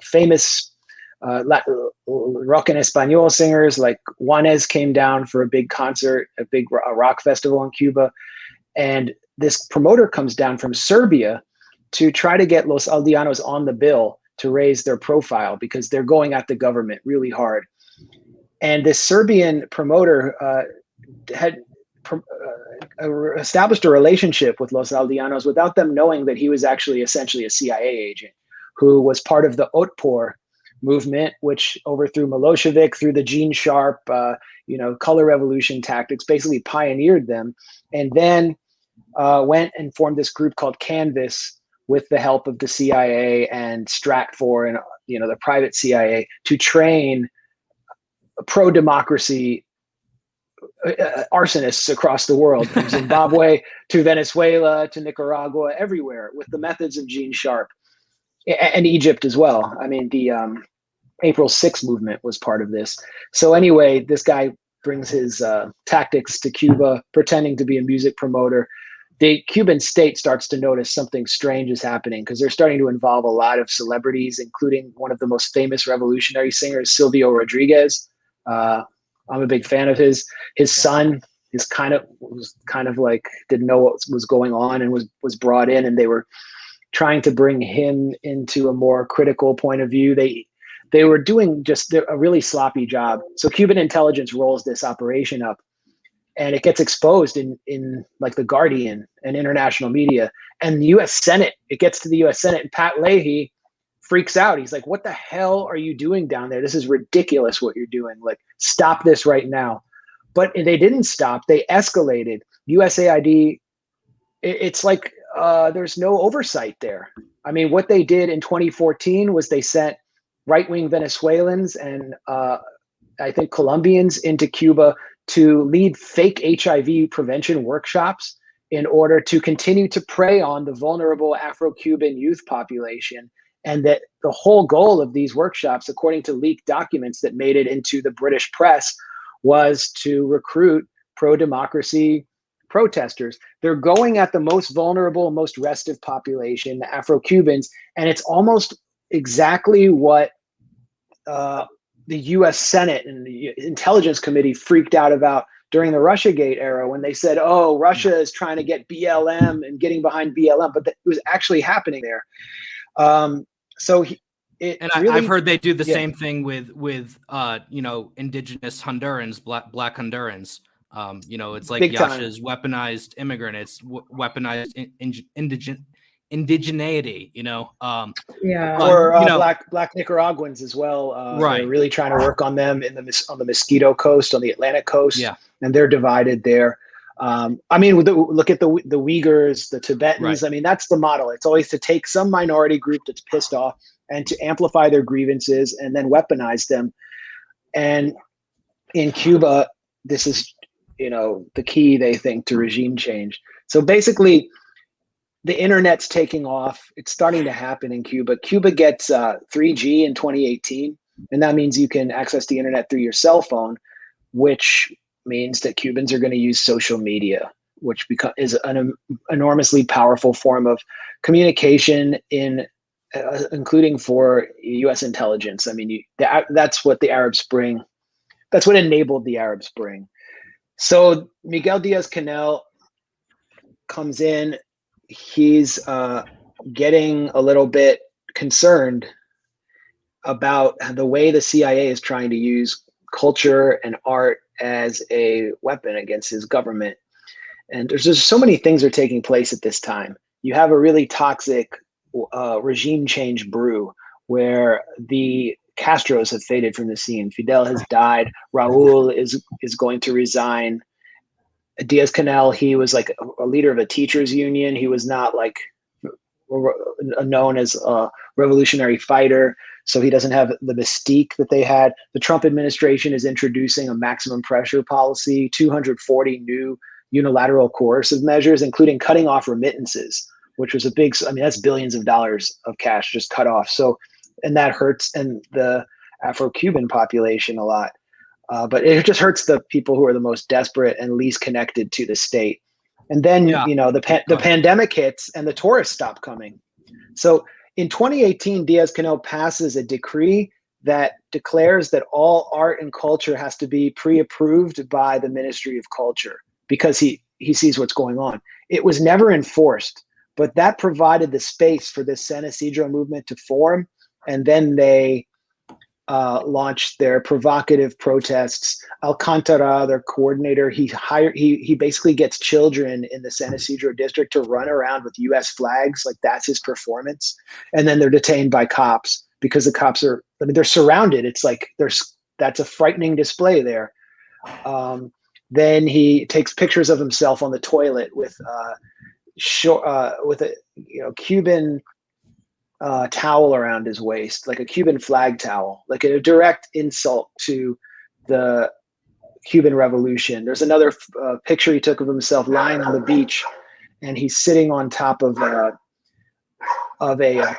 famous rock en español singers. Like Juanes came down for a big concert, a big rock festival in Cuba. And this promoter comes down from Serbia to try to get Los Aldeanos on the bill to raise their profile, because they're going at the government really hard. And this Serbian promoter had established a relationship with Los Aldeanos without them knowing that he was actually essentially a CIA agent who was part of the Otpor movement, which overthrew Milosevic through the Gene Sharp, color revolution tactics, basically pioneered them, and then went and formed this group called Canvas with the help of the CIA and Stratfor and the private CIA to train pro-democracy arsonists across the world, from Zimbabwe to Venezuela to Nicaragua, everywhere, with the methods of Gene Sharp, and Egypt as well. I mean, the April 6th movement was part of this. So anyway, this guy brings his tactics to Cuba, pretending to be a music promoter. The Cuban state starts to notice something strange is happening, because they're starting to involve a lot of celebrities, including one of the most famous revolutionary singers, Silvio Rodriguez. I'm a big fan of his. His son was kind of like, didn't know what was going on, and was brought in, and they were trying to bring him into a more critical point of view. They were doing just a really sloppy job. So Cuban intelligence rolls this operation up, and it gets exposed in like The Guardian and international media, and the U.S. Senate. It gets to the U.S. Senate, and Pat Leahy freaks out. He's like, "What the hell are you doing down there? This is ridiculous what you're doing. Like, stop this right now." But they didn't stop. They escalated. USAID, it's like there's no oversight there. I mean, what they did in 2014 was they sent right-wing Venezuelans and I think Colombians into Cuba to lead fake HIV prevention workshops in order to continue to prey on the vulnerable Afro-Cuban youth population. And that the whole goal of these workshops, according to leaked documents that made it into the British press, was to recruit pro-democracy protesters. They're going at the most vulnerable, most restive population, the Afro-Cubans, and it's almost exactly what the U.S. Senate and the Intelligence Committee freaked out about during the Russiagate era, when they said, "Oh, Russia is trying to get BLM and getting behind BLM," but it was actually happening there. So And really, I've heard they do the same thing with you know, indigenous Hondurans, black Hondurans. You know, it's like big Yasha's weaponized immigrant. It's weaponized indigeneity. You know, Yeah. or you know, black Nicaraguans as well. Right. They're really trying to work on them on the Mosquito Coast, on the Atlantic coast. Yeah. And they're divided there. I mean, look at the Uyghurs, the Tibetans. Right. I mean, that's the model. It's always to take some minority group that's pissed off and to amplify their grievances and then weaponize them. And in Cuba, this is, you know, the key, they think, to regime change. So basically, the internet's taking off. It's starting to happen in Cuba. Cuba gets 3G in 2018, and that means you can access the internet through your cell phone, which means that Cubans are going to use social media, which is an enormously powerful form of communication, including for U.S. intelligence. I mean, that's what the Arab Spring, that's what enabled the Arab Spring. So Miguel Diaz-Canel comes in. He's getting a little bit concerned about the way the CIA is trying to use culture and art as a weapon against his government. And there's just so many things are taking place at this time. You have a really toxic regime change brew where the Castros have faded from the scene. Fidel has died. Raul is going to resign. Diaz-Canel, he was like a leader of a teachers union. He was not like known as a revolutionary fighter, so he doesn't have the mystique that they had. The Trump administration is introducing a maximum pressure policy, 240 new unilateral coercive measures, including cutting off remittances, which was a big, I mean, that's billions of dollars of cash just cut off. So, and that hurts and the Afro-Cuban population a lot. But it just hurts the people who are the most desperate and least connected to the state. And then, you know, the pandemic hits and the tourists stop coming. So in 2018, Diaz-Canel passes a decree that declares that all art and culture has to be pre-approved by the Ministry of Culture because he sees what's going on. It was never enforced, but that provided the space for this San Isidro movement to form. And then they launched their provocative protests. Alcantara, their coordinator, he basically gets children in the San Isidro district to run around with U.S. flags, like that's his performance. And then they're detained by cops because the cops are, I mean, they're surrounded. It's like that's a frightening display there. Then he takes pictures of himself on the toilet with a Cuban towel around his waist, like a Cuban flag towel, like a direct insult to the Cuban Revolution. There's another picture he took of himself lying on the beach, and he's sitting on top of a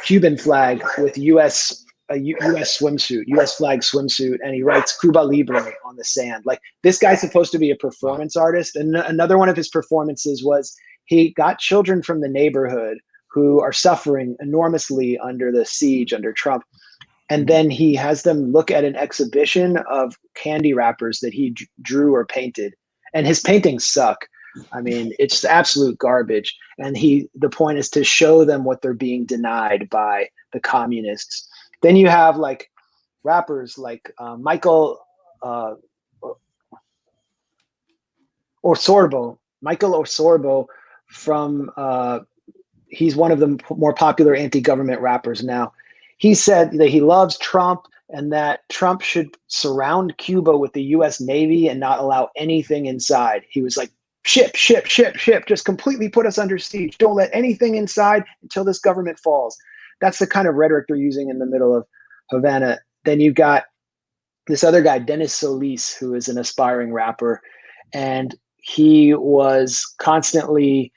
Cuban flag with U.S. swimsuit, U.S. flag swimsuit, and he writes "Cuba Libre" on the sand. Like, this guy's supposed to be a performance artist, and another one of his performances was he got children from the neighborhood who are suffering enormously under the siege under Trump. And then he has them look at an exhibition of candy wrappers that he drew or painted. And his paintings suck. I mean, it's absolute garbage. And the point is to show them what they're being denied by the communists. Then you have like rappers like Michael Osorbo from he's one of the more popular anti-government rappers now. He said that he loves Trump and that Trump should surround Cuba with the U.S. Navy and not allow anything inside. He was like, ship, just completely put us under siege. Don't let anything inside until this government falls. That's the kind of rhetoric they're using in the middle of Havana. Then you've got this other guy, Dennis Solis, who is an aspiring rapper, and he was constantly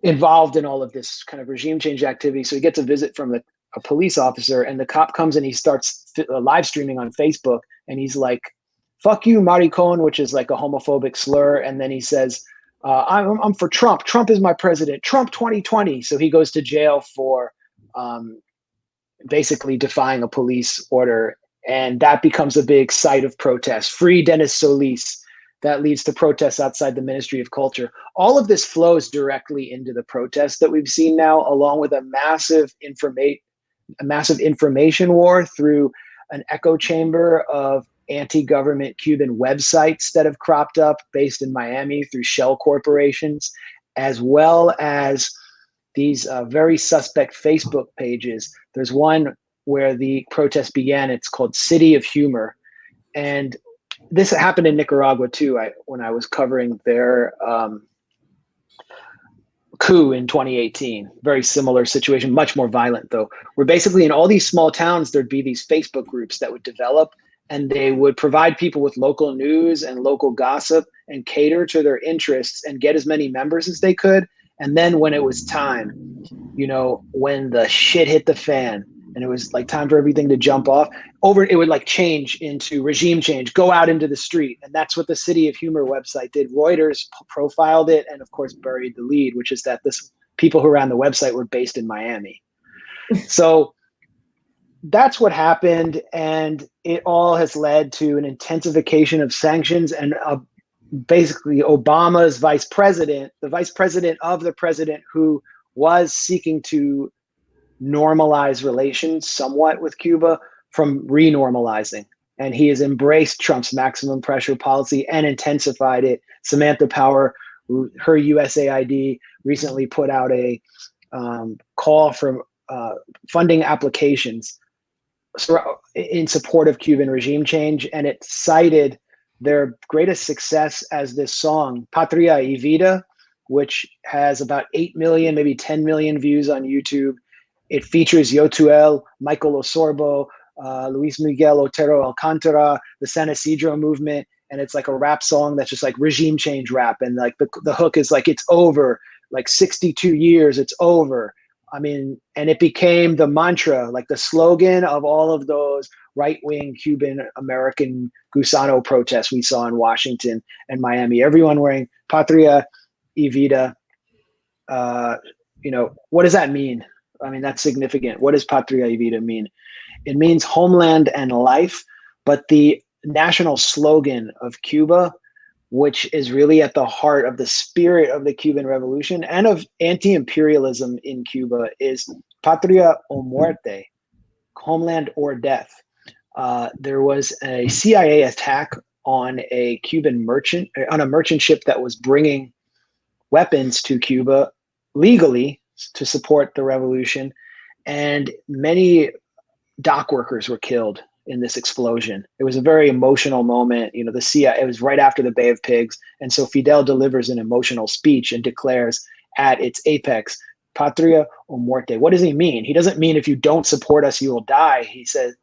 involved in all of this kind of regime change activity. So he gets a visit from a police officer, and the cop comes and he starts live streaming on Facebook, and he's like, "Fuck you, maricon," which is like a homophobic slur. And then he says, I'm for Trump. Trump is my president. Trump 2020. So he goes to jail for basically defying a police order. And that becomes a big site of protest. Free Dennis Solis. That leads to protests outside the Ministry of Culture. All of this flows directly into the protests that we've seen now, along with a massive a massive information war through an echo chamber of anti-government Cuban websites that have cropped up based in Miami through shell corporations, as well as these very suspect Facebook pages. There's one where the protest began. It's called City of Humor. And this happened in Nicaragua too, when I was covering their coup in 2018. Very similar situation, much more violent though, where basically in all these small towns, there'd be these Facebook groups that would develop, and they would provide people with local news and local gossip and cater to their interests and get as many members as they could. And then when it was time, when the shit hit the fan and it was like time for everything to jump off, it would like change into regime change, go out into the street. And that's what the City of Humor website did. Reuters profiled it and of course buried the lead, which is that people who ran the website were based in Miami. So that's what happened. And it all has led to an intensification of sanctions, and basically Obama's vice president, the vice president of the president who was seeking to normalize relations somewhat with Cuba from renormalizing. And he has embraced Trump's maximum pressure policy and intensified it. Samantha Power, her USAID, recently put out a call for funding applications in support of Cuban regime change. And it cited their greatest success as this song, Patria y Vida, which has about 8 million, maybe 10 million views on YouTube. It features E02, Michael Osorbo, Luis Miguel Otero Alcantara, the San Isidro movement. And it's like a rap song that's just like regime change rap. And like the hook is like, it's over, like 62 years, it's over. I mean, and it became the mantra, like the slogan of all of those right-wing Cuban American Gusano protests we saw in Washington and Miami. Everyone wearing Patria y Vida. What does that mean? I mean, that's significant. What does Patria y Vida mean? It means homeland and life, but the national slogan of Cuba, which is really at the heart of the spirit of the Cuban Revolution and of anti-imperialism in Cuba, is Patria o Muerte, homeland or death. There was a CIA attack on a Cuban merchant, on a merchant ship that was bringing weapons to Cuba legally to support the revolution, and many dock workers were killed in this explosion. It was a very emotional moment. The CIA, it was right after the Bay of Pigs, and so Fidel delivers an emotional speech and declares at its apex, Patria o Muerte. What does he mean? He doesn't mean if you don't support us, you will die. He says,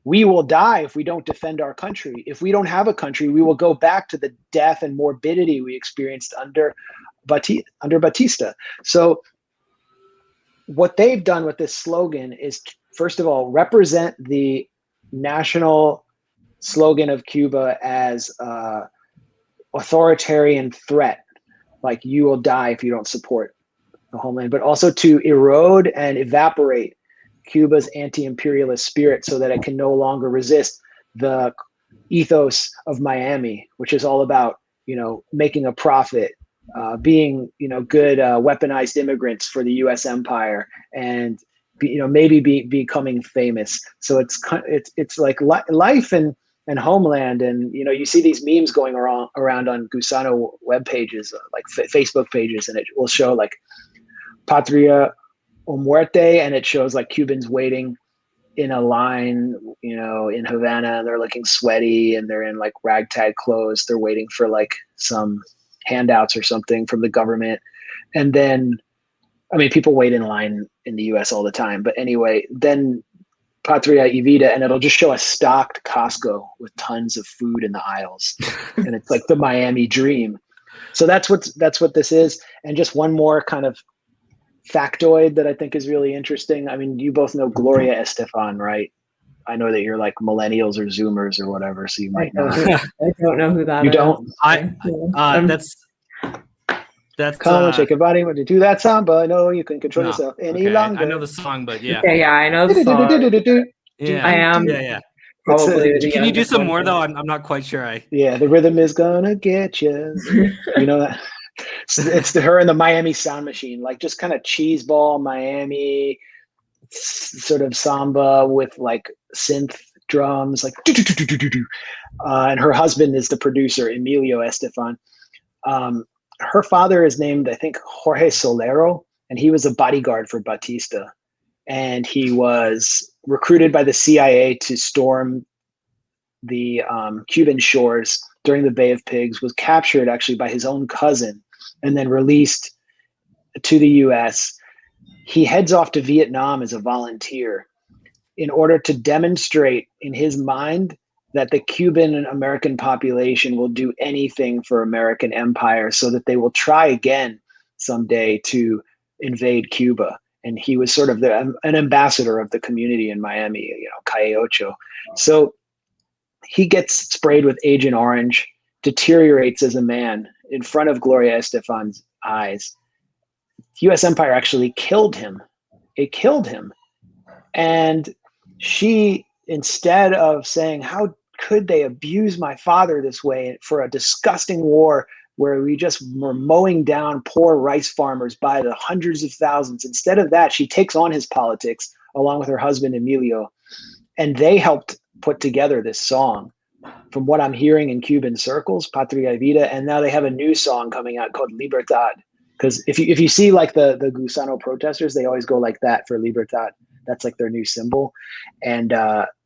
we will die if we don't defend our country. If we don't have a country, we will go back to the death and morbidity we experienced under Batista. So what they've done with this slogan is, first of all, represent the national slogan of Cuba as authoritarian threat, like you will die if you don't support the homeland, but also to erode and evaporate Cuba's anti-imperialist spirit so that it can no longer resist the ethos of Miami, which is all about, making a profit, being, good weaponized immigrants for the U.S. empire, and maybe becoming famous. So it's like life and homeland, and you see these memes going around on Gusano web pages, like Facebook pages, and it will show like Patria o Muerte, and it shows like Cubans waiting in a line, in Havana, and they're looking sweaty and they're in like ragtag clothes. They're waiting for like some handouts or something from the government. And then, I mean, people wait in line in the US all the time, but anyway, then Patria y Vida, and it'll just show a stocked Costco with tons of food in the aisles. And it's like the Miami dream. So that's what this is. And just one more kind of factoid that I think is really interesting. I mean, you both know Gloria Estefan, right? I know that you're like millennials or Zoomers or whatever, so you might know. I don't know who that is. You don't? That's come on, shake your body when you do that sound, but I know you can control yourself any longer. I know the song, but yeah. Okay, yeah, I know the song. Yeah, I am. Yeah. Probably. Can you do some more though? I'm not quite sure. Yeah, the rhythm is gonna get you. You know that. It's her and the Miami Sound Machine, like just kind of cheeseball Miami. sort of samba with like synth drums, like and her husband is the producer, Emilio Estefan. Her father is named, I think, Jorge Solero, and he was a bodyguard for Batista. And he was recruited by the CIA to storm the Cuban shores during the Bay of Pigs, was captured actually by his own cousin, and then released to the US. He heads off to Vietnam as a volunteer in order to demonstrate in his mind that the Cuban and American population will do anything for American empire, so that they will try again someday to invade Cuba. And he was sort of an ambassador of the community in Miami, Calle Ocho. So he gets sprayed with Agent Orange, deteriorates as a man in front of Gloria Estefan's eyes. U.S. empire actually killed him. It killed him. And she, instead of saying, how could they abuse my father this way for a disgusting war where we just were mowing down poor rice farmers by the hundreds of thousands, instead of that, she takes on his politics along with her husband, Emilio. And they helped put together this song, from what I'm hearing in Cuban circles, Patria y Vida. And now they have a new song coming out called Libertad. Because if you see like the Gusano protesters, they always go like that for Libertad. That's like their new symbol. And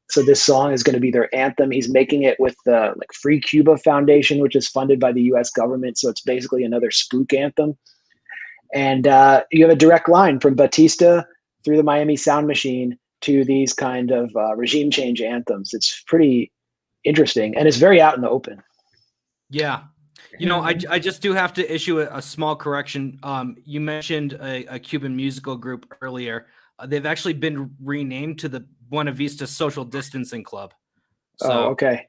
so this song is going to be their anthem. He's making it with the like Free Cuba Foundation, which is funded by the U.S. government. So it's basically another spook anthem. And you have a direct line from Batista through the Miami Sound Machine to these kind of regime change anthems. It's pretty interesting, and it's very out in the open. Yeah. I just do have to issue a small correction. You mentioned a Cuban musical group earlier. They've actually been renamed to the Buena Vista Social Distancing Club. So, okay.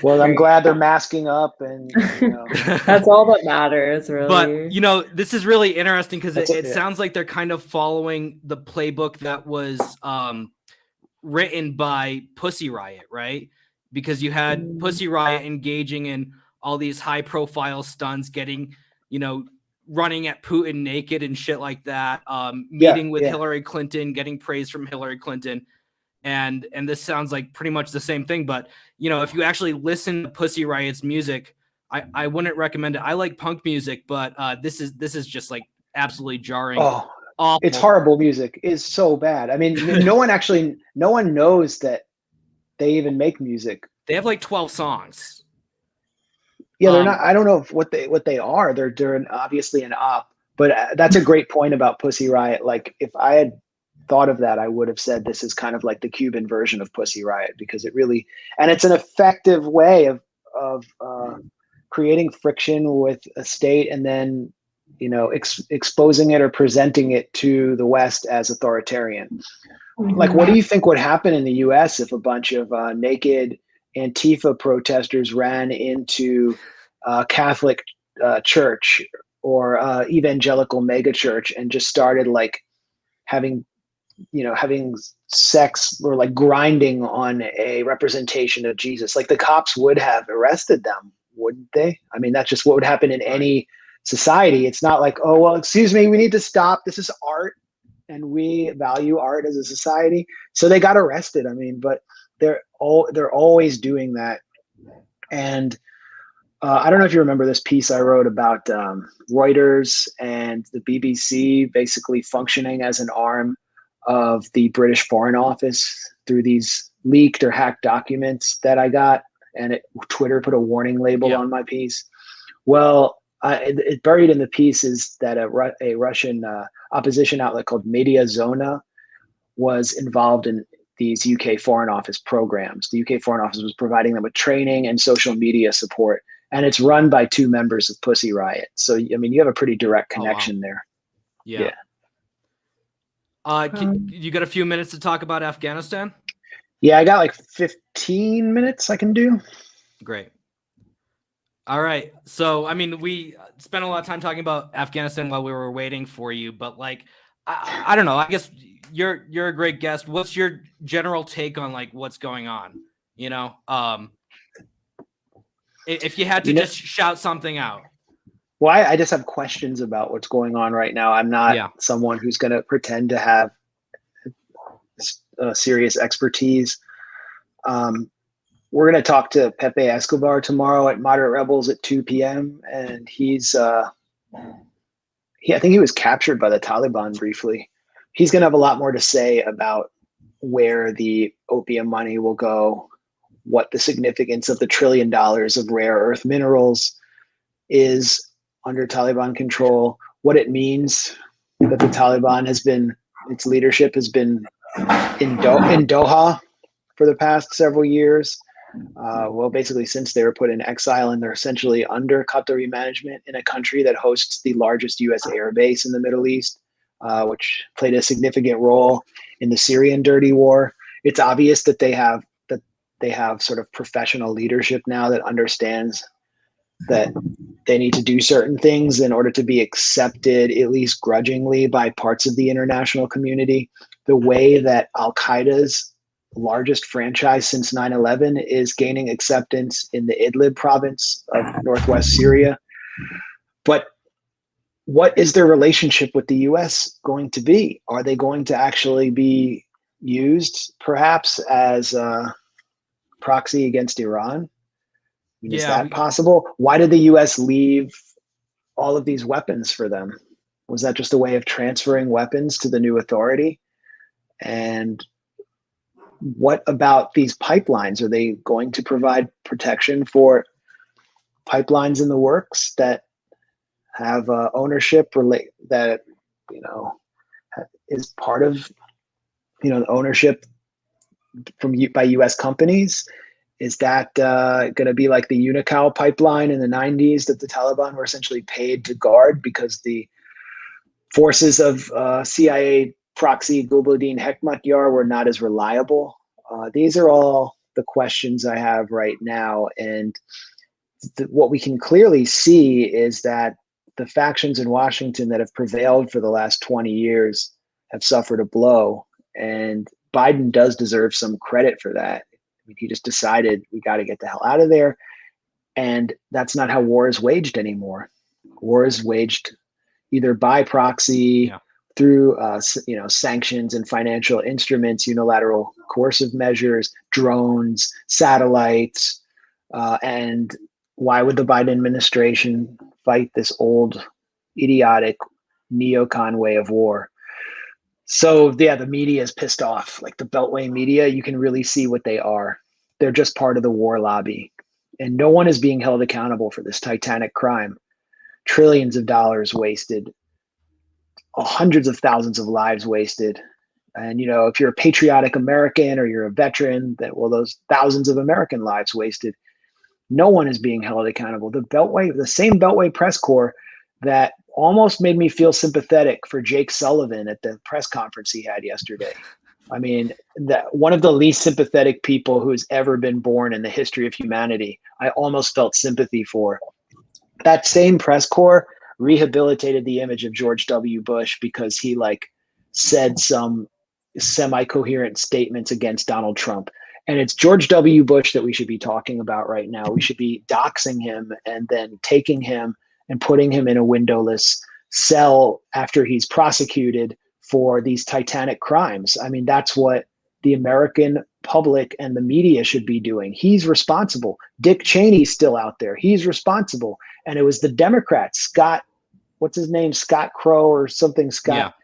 Well, I'm glad they're masking up, and that's all that matters, really. But this is really interesting because it sounds like they're kind of following the playbook that was written by Pussy Riot, right? Because you had Pussy Riot engaging in all these high-profile stunts, getting, running at Putin naked and shit like that, meeting with Hillary Clinton, getting praise from Hillary Clinton. And this sounds like pretty much the same thing. But, if you actually listen to Pussy Riot's music, I wouldn't recommend it. I like punk music, but this is just like absolutely jarring. Oh, awful. It's horrible music. It's so bad. I mean, no one knows that they even make music. They have like 12 songs. Yeah, they're not. I don't know what they are. They're obviously an op. But that's a great point about Pussy Riot. Like, if I had thought of that, I would have said this is kind of like the Cuban version of Pussy Riot, because it really, and it's an effective way of creating friction with a state, and then exposing it or presenting it to the West as authoritarian. Mm-hmm. Like, what do you think would happen in the U.S. if a bunch of naked Antifa protesters ran into Catholic church or evangelical mega church and just started like having sex or like grinding on a representation of Jesus? Like, the cops would have arrested them, wouldn't they? I mean, that's just what would happen in any society. It's not like, oh, well, excuse me, we need to stop. This is art and we value art as a society. So they got arrested. I mean, but they're always doing that. And I don't know if you remember this piece I wrote about Reuters and the BBC basically functioning as an arm of the British Foreign Office through these leaked or hacked documents that I got, and Twitter put a warning label on my piece. Well, it buried in the piece is that a Russian opposition outlet called Media Zona was involved in these UK Foreign Office programs. The UK Foreign Office was providing them with training and social media support, and it's run by two members of Pussy Riot. So, I mean, you have a pretty direct connection there. Yeah. You got a few minutes to talk about Afghanistan? Yeah, I got like 15 minutes I can do. Great. All right. So, I mean, we spent a lot of time talking about Afghanistan while we were waiting for you, but like, I don't know. I guess you're a great guest. What's your general take on like what's going on? If you had to just shout something out. Well, I just have questions about what's going on right now. I'm not someone who's going to pretend to have serious expertise. We're going to talk to Pepe Escobar tomorrow at Moderate Rebels at 2 p.m. And I think he was captured by the Taliban briefly. He's going to have a lot more to say about where the opium money will go, what the significance of the $1 trillion of rare earth minerals is under Taliban control, what it means that the Taliban its leadership has been in Doha for the past several years. Well, basically since they were put in exile, and they're essentially under Qatari management in a country that hosts the largest U.S. air base in the Middle East, which played a significant role in the Syrian dirty war. It's obvious that they have sort of professional leadership now that understands that they need to do certain things in order to be accepted, at least grudgingly, by parts of the international community. The way that Al-Qaeda's largest franchise since 9/11 is gaining acceptance in the Idlib province of northwest Syria. But what is their relationship with the US going to be? Are they going to actually be used perhaps as a proxy against Iran? I mean, is that possible? Why did the US leave all of these weapons for them? Was that just a way of transferring weapons to the new authority? And what about these pipelines? Are they going to provide protection for pipelines in the works that have ownership that is part of the ownership by U.S. companies? Is that going to be like the Unocal pipeline in the 90s that the Taliban were essentially paid to guard because the forces of CIA proxy Gulbuddin Hekmatyar were not as reliable? These are all the questions I have right now. And what we can clearly see is that the factions in Washington that have prevailed for the last 20 years have suffered a blow. And Biden does deserve some credit for that. I mean, he just decided we got to get the hell out of there. And that's not how war is waged anymore. War is waged either by proxy, through sanctions and financial instruments, unilateral coercive measures, drones, satellites. And why would the Biden administration fight this old, idiotic neocon way of war? So the media is pissed off. Like the Beltway media, you can really see what they are. They're just part of the war lobby. And no one is being held accountable for this titanic crime. Trillions of dollars wasted, hundreds of thousands of lives wasted. And, if you're a patriotic American or you're a veteran, those thousands of American lives wasted. No one is being held accountable. The same Beltway press corps that almost made me feel sympathetic for Jake Sullivan at the press conference he had yesterday. I mean, one of the least sympathetic people who's ever been born in the history of humanity, I almost felt sympathy for. That same press corps rehabilitated the image of George W. Bush because he said some semi-coherent statements against Donald Trump. And it's George W. Bush that we should be talking about right now. We should be doxing him and then taking him and putting him in a windowless cell after he's prosecuted for these titanic crimes. I mean, that's what the American public and the media should be doing. He's responsible. Dick Cheney's still out there. He's responsible. And it was the Democrats, Scott Crow or something, Scott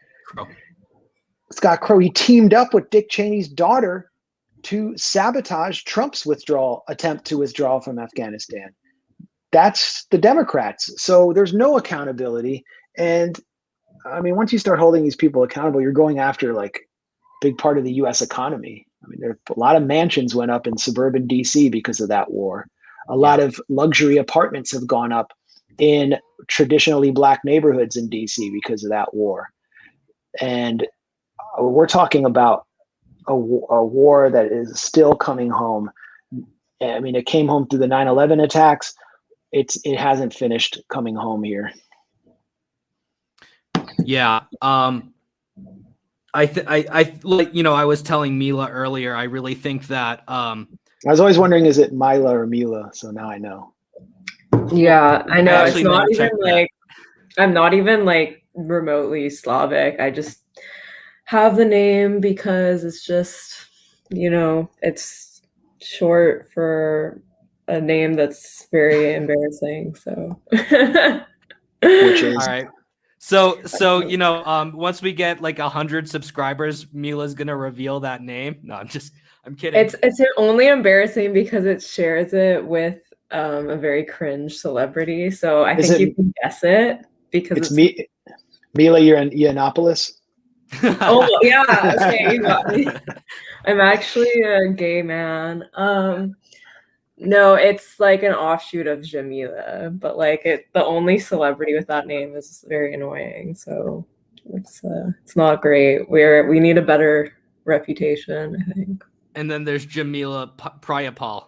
Crow. He teamed up with Dick Cheney's daughter to sabotage Trump's attempt to withdraw from Afghanistan. That's the Democrats. So there's no accountability. And I mean, once you start holding these people accountable, you're going after a big part of the U.S. economy. I mean, a lot of mansions went up in suburban D.C. because of that war. A lot of luxury apartments have gone up in traditionally Black neighborhoods in D.C. because of that war. And we're talking about a war that is still coming home. I mean, it came home through the 9/11 attacks. It hasn't finished coming home here. Yeah. I was telling Mila earlier, I really think that I was always wondering, is it Mila or Mila? So now I know. Yeah, I know. It's not even I'm not even remotely Slavic. I just have the name because it's just, it's short for a name that's very embarrassing. So, Which is All right. So once we get like 100 subscribers, Mila's gonna reveal that name. No, I'm kidding. it's only embarrassing because it shares it with a very cringe celebrity. So I think you can guess it because it's me, Mila Yiannopoulos. Oh yeah, okay, you got me. I'm actually a gay man. No, it's like an offshoot of Jamila, but like the only celebrity with that name is very annoying. So it's not great. We need a better reputation, I think. And then there's Jamila Prayapal.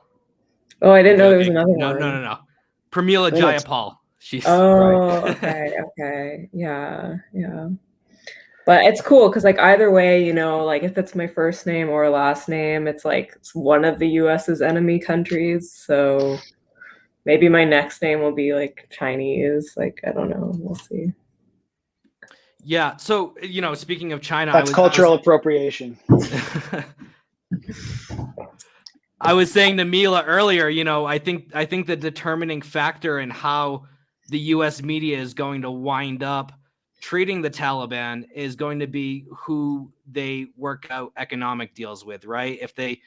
Oh, I didn't know there was another one. No. Pramila Jayapal. She's Okay. Yeah. But it's cool because like either way, like if it's my first name or last name, it's like it's one of the US's enemy countries. So maybe my next name will be like Chinese. Like, I don't know. We'll see. Yeah. So, speaking of China, that's cultural appropriation. I was saying to Mila earlier, I think the determining factor in how the US media is going to wind up treating the Taliban is going to be who they work out economic deals with, right? If they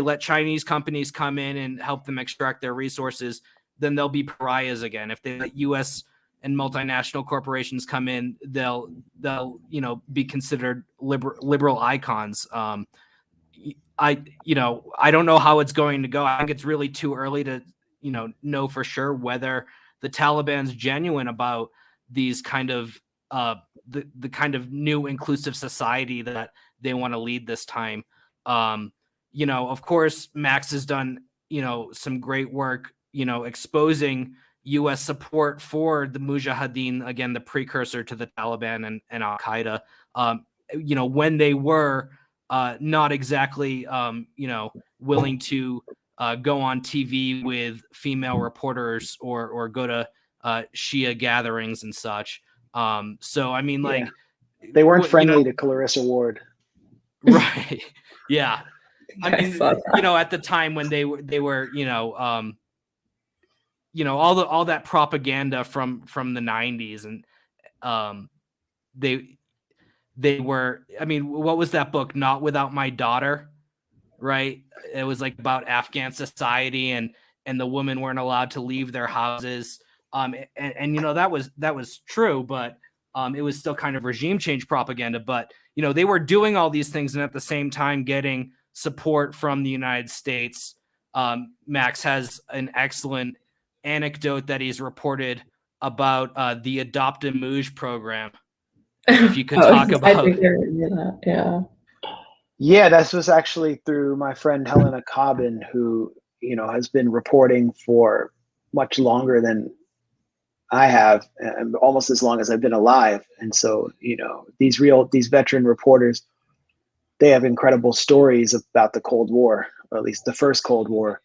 let Chinese companies come in and help them extract their resources, then they'll be pariahs again. If they let US and multinational corporations come in, they'll be considered liberal icons. I don't know how it's going to go. I think it's really too early to know for sure whether the Taliban's genuine about these kind of the kind of new inclusive society that they want to lead this time. Of course, Max has done some great work exposing U.S. support for the Mujahideen, again the precursor to the Taliban and Al Qaeda. When they were not exactly willing to go on TV with female reporters or go to Shia gatherings and such. So I mean, like, they weren't friendly to Clarissa Ward, right? Yeah, I mean, at the time when they were all that propaganda from the 90s, and they were, I mean, what was that book, Not Without My Daughter, right? It was like about Afghan society, and the women weren't allowed to leave their houses. And that was true, but it was still kind of regime change propaganda. But they were doing all these things and at the same time getting support from the United States. Max has an excellent anecdote that he's reported about the Adopt a Mouge program. If you could talk about. I think I remember that. Yeah. Yeah, this was actually through my friend Helena Cobbin, who has been reporting for much longer than I have, almost as long as I've been alive. And so, these veteran reporters, they have incredible stories about the Cold War, or at least the first Cold War.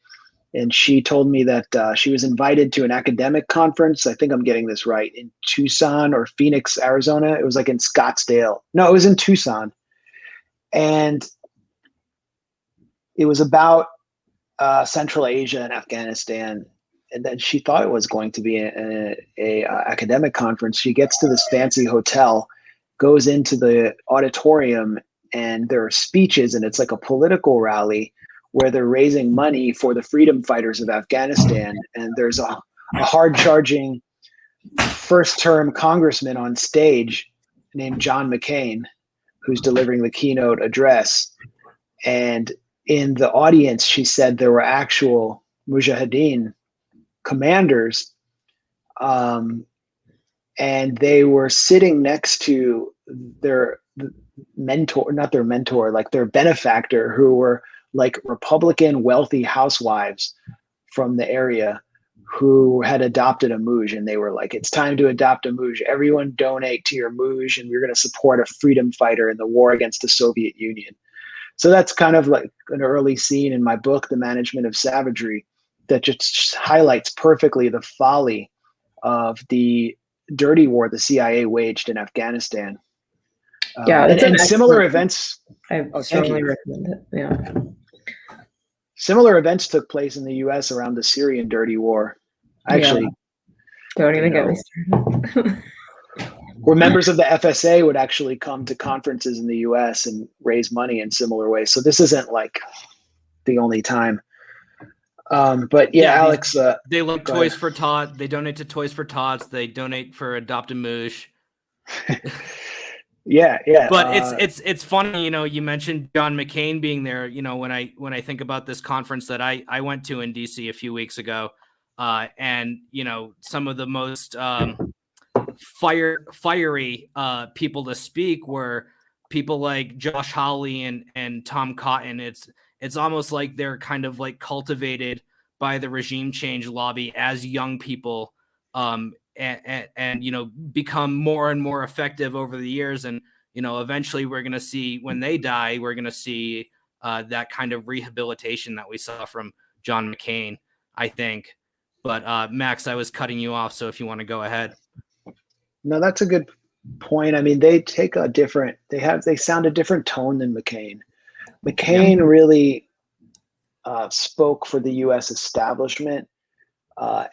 And she told me that she was invited to an academic conference. I think I'm getting this right, in Tucson or Phoenix, Arizona. It was like in Scottsdale. No, it was in Tucson. And it was about Central Asia and Afghanistan. And then she thought it was going to be a academic conference. She gets to this fancy hotel, goes into the auditorium, and there are speeches, and it's like a political rally where they're raising money for the freedom fighters of Afghanistan. And there's a hard-charging first-term congressman on stage named John McCain, who's delivering the keynote address. And in the audience, she said there were actual Mujahideen commanders, and they were sitting next to their mentor, not their mentor, like their benefactor, who were like Republican wealthy housewives from the area who had adopted a Muj, and they were like, it's time to adopt a Muj. Everyone donate to your Muj, and we're going to support a freedom fighter in the war against the Soviet Union. So that's kind of like an early scene in my book, The Management of Savagery, that just highlights perfectly the folly of the dirty war the CIA waged in Afghanistan. Yeah, it's and similar events. I strongly recommend it. Yeah. Similar events took place in the U.S. around the Syrian dirty war. Actually, don't even get me started. Where members of the FSA would actually come to conferences in the U.S. and raise money in similar ways. So this isn't like the only time. But yeah, Alex, they like Toys for Tots. They donate to Toys for Tots. They donate for Adopt a Moosh. Yeah. But it's funny, you mentioned John McCain being there. When I think about this conference that I went to in DC a few weeks ago, and some of the most fiery people to speak were people like Josh Hawley and Tom Cotton. It's almost like they're kind of like cultivated by the regime change lobby as young people, and become more and more effective over the years. And eventually we're going to see, when they die, we're going to see that kind of rehabilitation that we saw from John McCain, I think. But Max, I was cutting you off, so if you want to go ahead. No, that's a good point. I mean, they sound a different tone than McCain. McCain really spoke for the U.S. establishment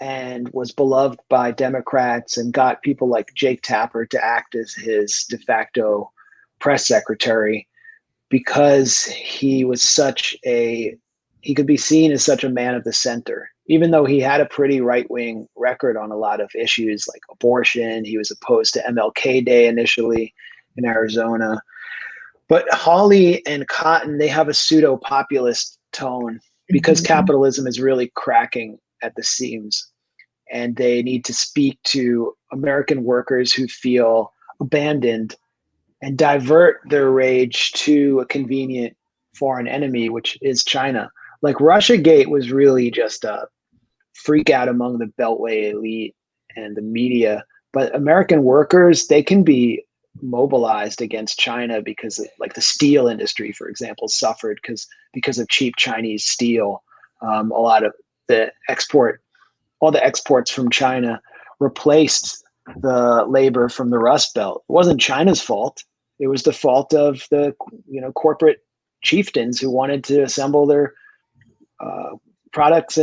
and was beloved by Democrats and got people like Jake Tapper to act as his de facto press secretary because he could be seen as such a man of the center. Even though he had a pretty right-wing record on a lot of issues like abortion, he was opposed to MLK Day initially in Arizona. But Hawley and Cotton, they have a pseudo-populist tone because capitalism is really cracking at the seams. And they need to speak to American workers who feel abandoned and divert their rage to a convenient foreign enemy, which is China. Like Russiagate was really just a freak out among the Beltway elite and the media. But American workers, they can be mobilized against China because like the steel industry, for example, suffered because of cheap Chinese steel. A lot of all the exports from China replaced the labor from the Rust Belt. It wasn't China's fault. It was the fault of the corporate chieftains who wanted to assemble their products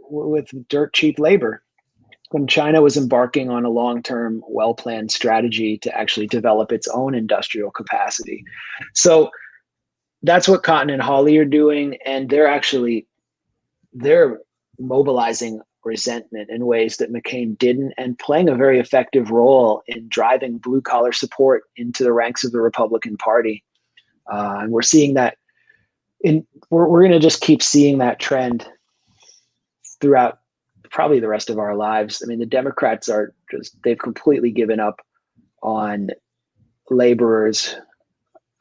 with dirt cheap labor. When China was embarking on a long-term, well-planned strategy to actually develop its own industrial capacity. So that's what Cotton and Hawley are doing, and they're mobilizing resentment in ways that McCain didn't, and playing a very effective role in driving blue-collar support into the ranks of the Republican Party. And we're seeing that we're going to just keep seeing that trend throughout probably the rest of our lives. I mean, the Democrats they've completely given up on laborers,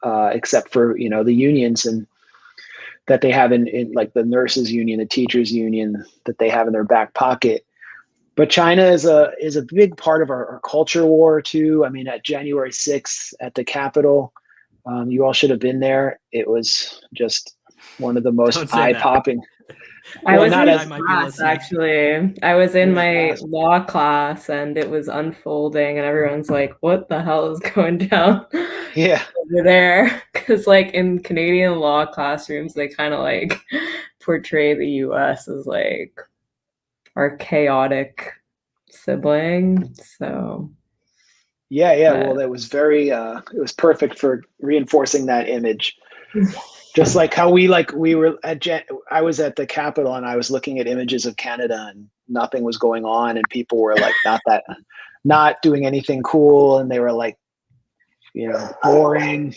except for, the unions and that they have in like the nurses union, the teachers union that they have in their back pocket. But China is a big part of our culture war too. I mean, at January 6th at the Capitol, you all should have been there. It was just one of the most eye-popping. I was in class, actually. I was in my law class and it was unfolding and everyone's like, what the hell is going down over there? Because like in Canadian law classrooms, they kind of like portray the US as like our chaotic sibling. So well, it was it was perfect for reinforcing that image. Just like how I was at the Capitol and I was looking at images of Canada and nothing was going on and people were like not doing anything cool and they were like, boring.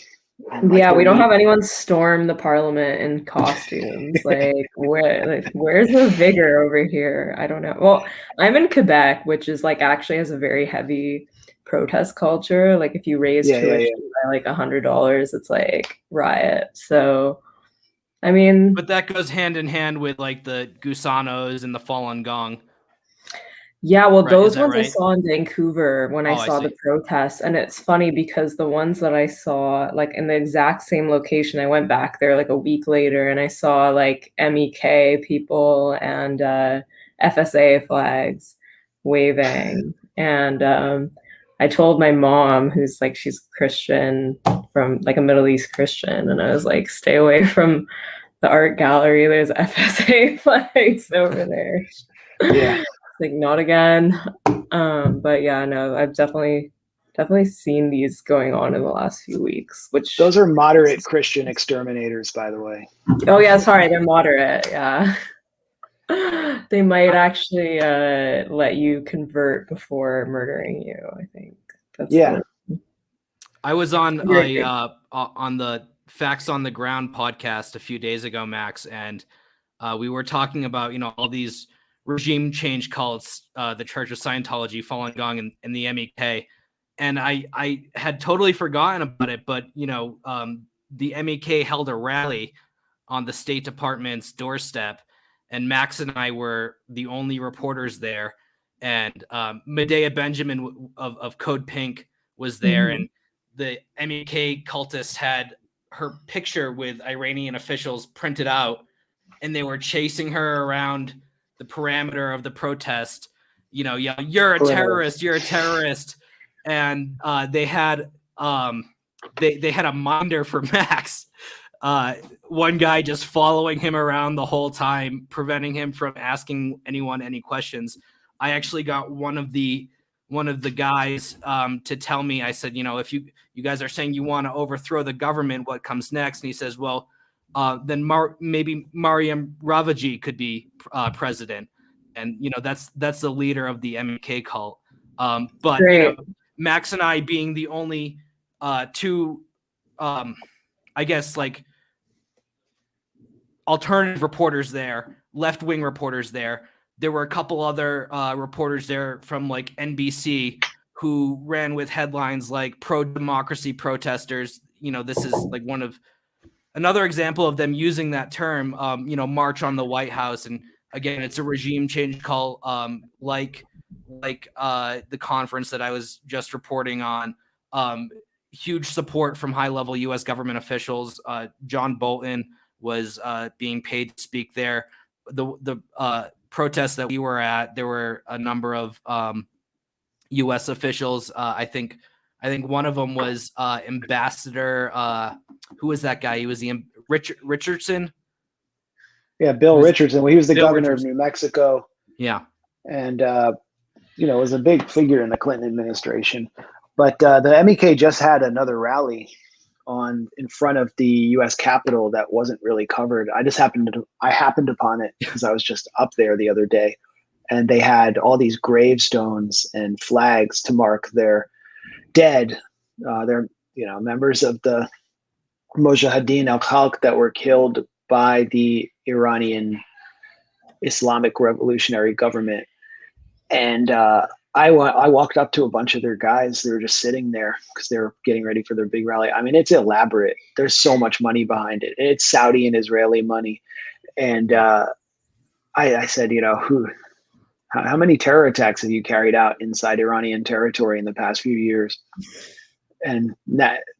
Yeah, we don't have anyone storm the parliament in costumes. Where's the vigor over here? I don't know. Well, I'm in Quebec, which is like actually has a very heavy protest culture. Like if you raise tuition by like $100, it's like riot. So, I mean, but that goes hand in hand with like the Gusanos and the Falun Gong. Yeah, well, those ones I saw in Vancouver when I saw the protests. And it's funny because the ones that I saw like in the exact same location, I went back there like a week later and I saw like MEK people and FSA flags waving. And I told my mom, who's like, she's Christian, from like a Middle East Christian, and I was like, stay away from the art gallery. There's FSA flags over there. Yeah. Like, not again. But yeah, no, I've definitely seen these going on in the last few weeks, which Those are moderate Christian exterminators, by the way. Oh yeah, sorry, they're moderate. Yeah. They might actually let you convert before murdering you, I think. That's I was on the Facts on the Ground podcast a few days ago, Max, and we were talking about, all these regime change cults, the Church of Scientology, Falun Gong, and the MEK. And I had totally forgotten about it, but the MEK held a rally on the State Department's doorstep, and Max and I were the only reporters there. And Medea Benjamin of Code Pink was there, and the MEK cultists had her picture with Iranian officials printed out, and they were chasing her around the perimeter of the protest. You're a terrorist, you're a terrorist. And they had a minder for Max. One guy just following him around the whole time, preventing him from asking anyone any questions. I actually got one of the guys to tell me. I said, if you guys are saying you want to overthrow the government, what comes next? And he says, well, then maybe Mariam Ravaji could be president. And that's the leader of the MEK cult. But Max and I being the only two, I guess, like, alternative reporters there, left-wing reporters there. There were a couple other reporters there from like NBC who ran with headlines like pro-democracy protesters. This is like another example of them using that term, march on the White House. And again, it's a regime change call, like the conference that I was just reporting on. Huge support from high-level U.S. government officials. John Bolton was being paid to speak there. The protests that we were at, there were a number of U.S. officials. I think one of them was Ambassador. Who was that guy? He was the Richardson. Yeah, Bill Richardson. Well, he was the Bill governor Richardson of New Mexico. Yeah, and was a big figure in the Clinton administration. But the MEK just had another rally in front of the U.S. Capitol that wasn't really covered. I happened upon it because I was just up there the other day, and they had all these gravestones and flags to mark their dead. They're members of the Mujahideen al-Khalq that were killed by the Iranian Islamic Revolutionary Government. And I walked up to a bunch of their guys. They were just sitting there because they were getting ready for their big rally. I mean, it's elaborate. There's so much money behind it. It's Saudi and Israeli money. And I said, how many terror attacks have you carried out inside Iranian territory in the past few years? And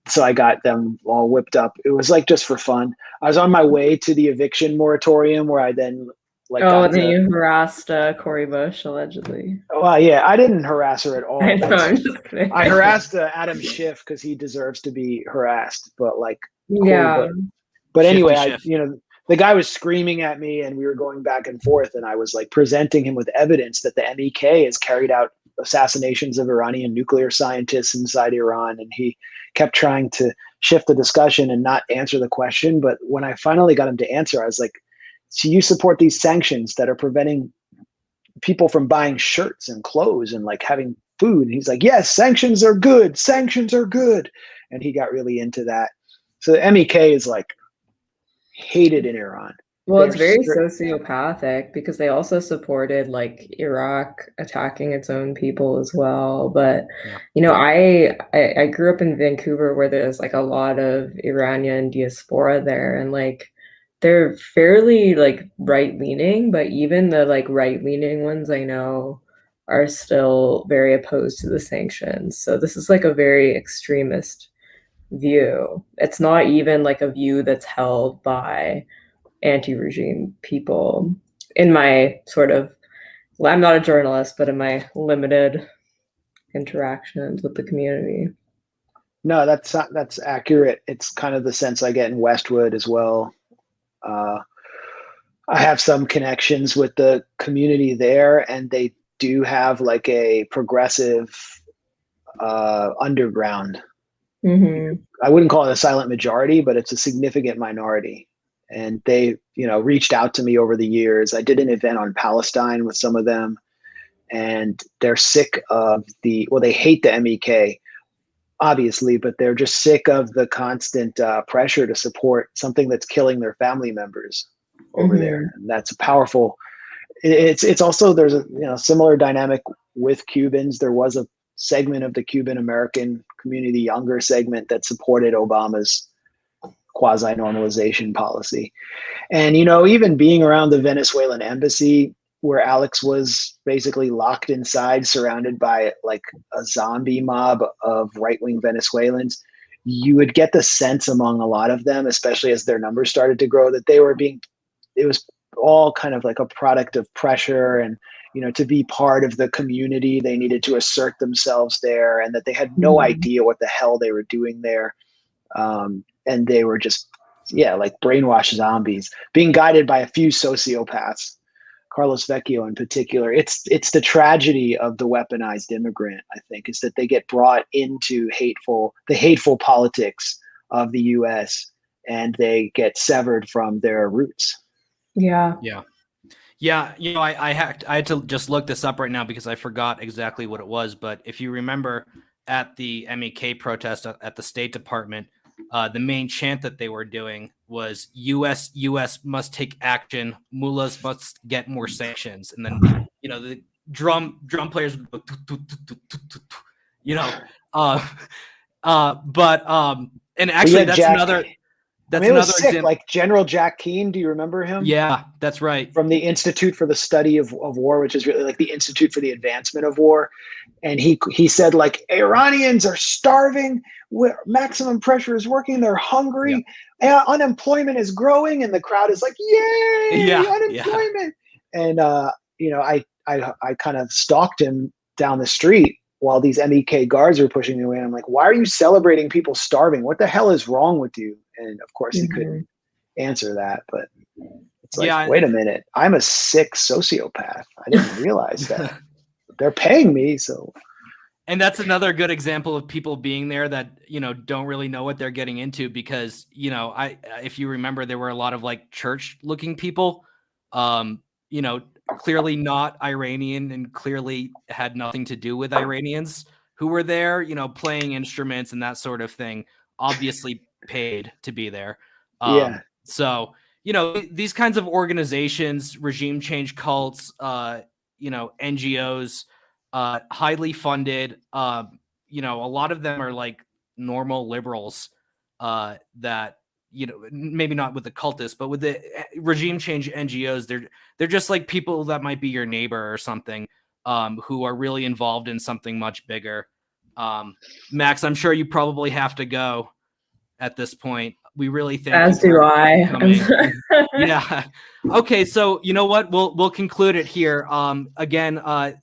so I got them all whipped up. It was like just for fun. I was on my way to the eviction moratorium where I then and then you harassed Cori Bush, allegedly. Well, yeah, I didn't harass her at all. I know, I'm just kidding. I harassed Adam Schiff because he deserves to be harassed. But But anyway, the guy was screaming at me, and we were going back and forth, and I was like presenting him with evidence that the MEK has carried out assassinations of Iranian nuclear scientists inside Iran, and he kept trying to shift the discussion and not answer the question. But when I finally got him to answer, I was like, so you support these sanctions that are preventing people from buying shirts and clothes and like having food? And he's like, yes, sanctions are good. Sanctions are good. And he got really into that. So the MEK is like hated in Iran. Well, it's very sociopathic because they also supported like Iraq attacking its own people as well. But I grew up in Vancouver where there's like a lot of Iranian diaspora there, and like they're fairly like right-leaning, but even the like right-leaning ones I know are still very opposed to the sanctions. So this is like a very extremist view. It's not even like a view that's held by anti-regime people. In my I'm not a journalist, but in my limited interactions with the community. No, that's accurate. It's kind of the sense I get in Westwood as well. I have some connections with the community there, and they do have like a progressive underground. Mm-hmm. I wouldn't call it a silent majority, but it's a significant minority. And they, reached out to me over the years. I did an event on Palestine with some of them, and they're sick of they hate the MEK, obviously, but they're just sick of the constant pressure to support something that's killing their family members over there. And that's a powerful. It's also, there's a similar dynamic with Cubans. There was a segment of the Cuban American community, the younger segment, that supported Obama's quasi-normalization policy. And even being around the Venezuelan embassy, where Alex was basically locked inside, surrounded by like a zombie mob of right-wing Venezuelans, you would get the sense among a lot of them, especially as their numbers started to grow, that it was all kind of like a product of pressure, and to be part of the community, they needed to assert themselves there, and that they had no idea what the hell they were doing there. And they were just, like brainwashed zombies being guided by a few sociopaths. Carlos Vecchio in particular. It's the tragedy of the weaponized immigrant, I think, is that they get brought into the hateful politics of the US, and they get severed from their roots. Yeah. I had to just look this up right now because I forgot exactly what it was. But if you remember at the MEK protest at the State Department, the main chant that they were doing was US must take action, mullahs must get more sanctions. And then the drum players would go, and actually that's another example. Like General Jack Keane, do you remember him? Yeah, that's right. From the Institute for the Study of War, which is really like the Institute for the Advancement of War. And he said, like, Iranians are starving, maximum pressure is working, they're hungry, unemployment is growing, and the crowd is like, yay, unemployment. And I kind of stalked him down the street while these MEK guards were pushing me away. I'm like, why are you celebrating people starving? What the hell is wrong with you? And of course he couldn't answer that, but it's like, wait a minute, I'm a sick sociopath. I didn't realize that. They're paying me, so. And that's another good example of people being there that, don't really know what they're getting into, because, if you remember, there were a lot of like church looking people, clearly not Iranian and clearly had nothing to do with Iranians who were there, playing instruments and that sort of thing, obviously paid to be there. So, these kinds of organizations, regime change cults, NGOs, highly funded, a lot of them are like normal liberals that, maybe not with the cultists, but with the regime change NGOs, they're just like people that might be your neighbor or something, who are really involved in something much bigger. Max, I'm sure you probably have to go at this point. We really thank you. As do I. Yeah. Okay. So you know what? We'll conclude it here. Again, I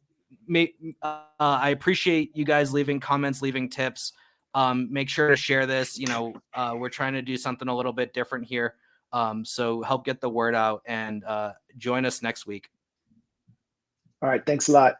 appreciate you guys leaving comments, leaving tips. Make sure to share this. We're trying to do something a little bit different here. So help get the word out, and join us next week. All right. Thanks a lot.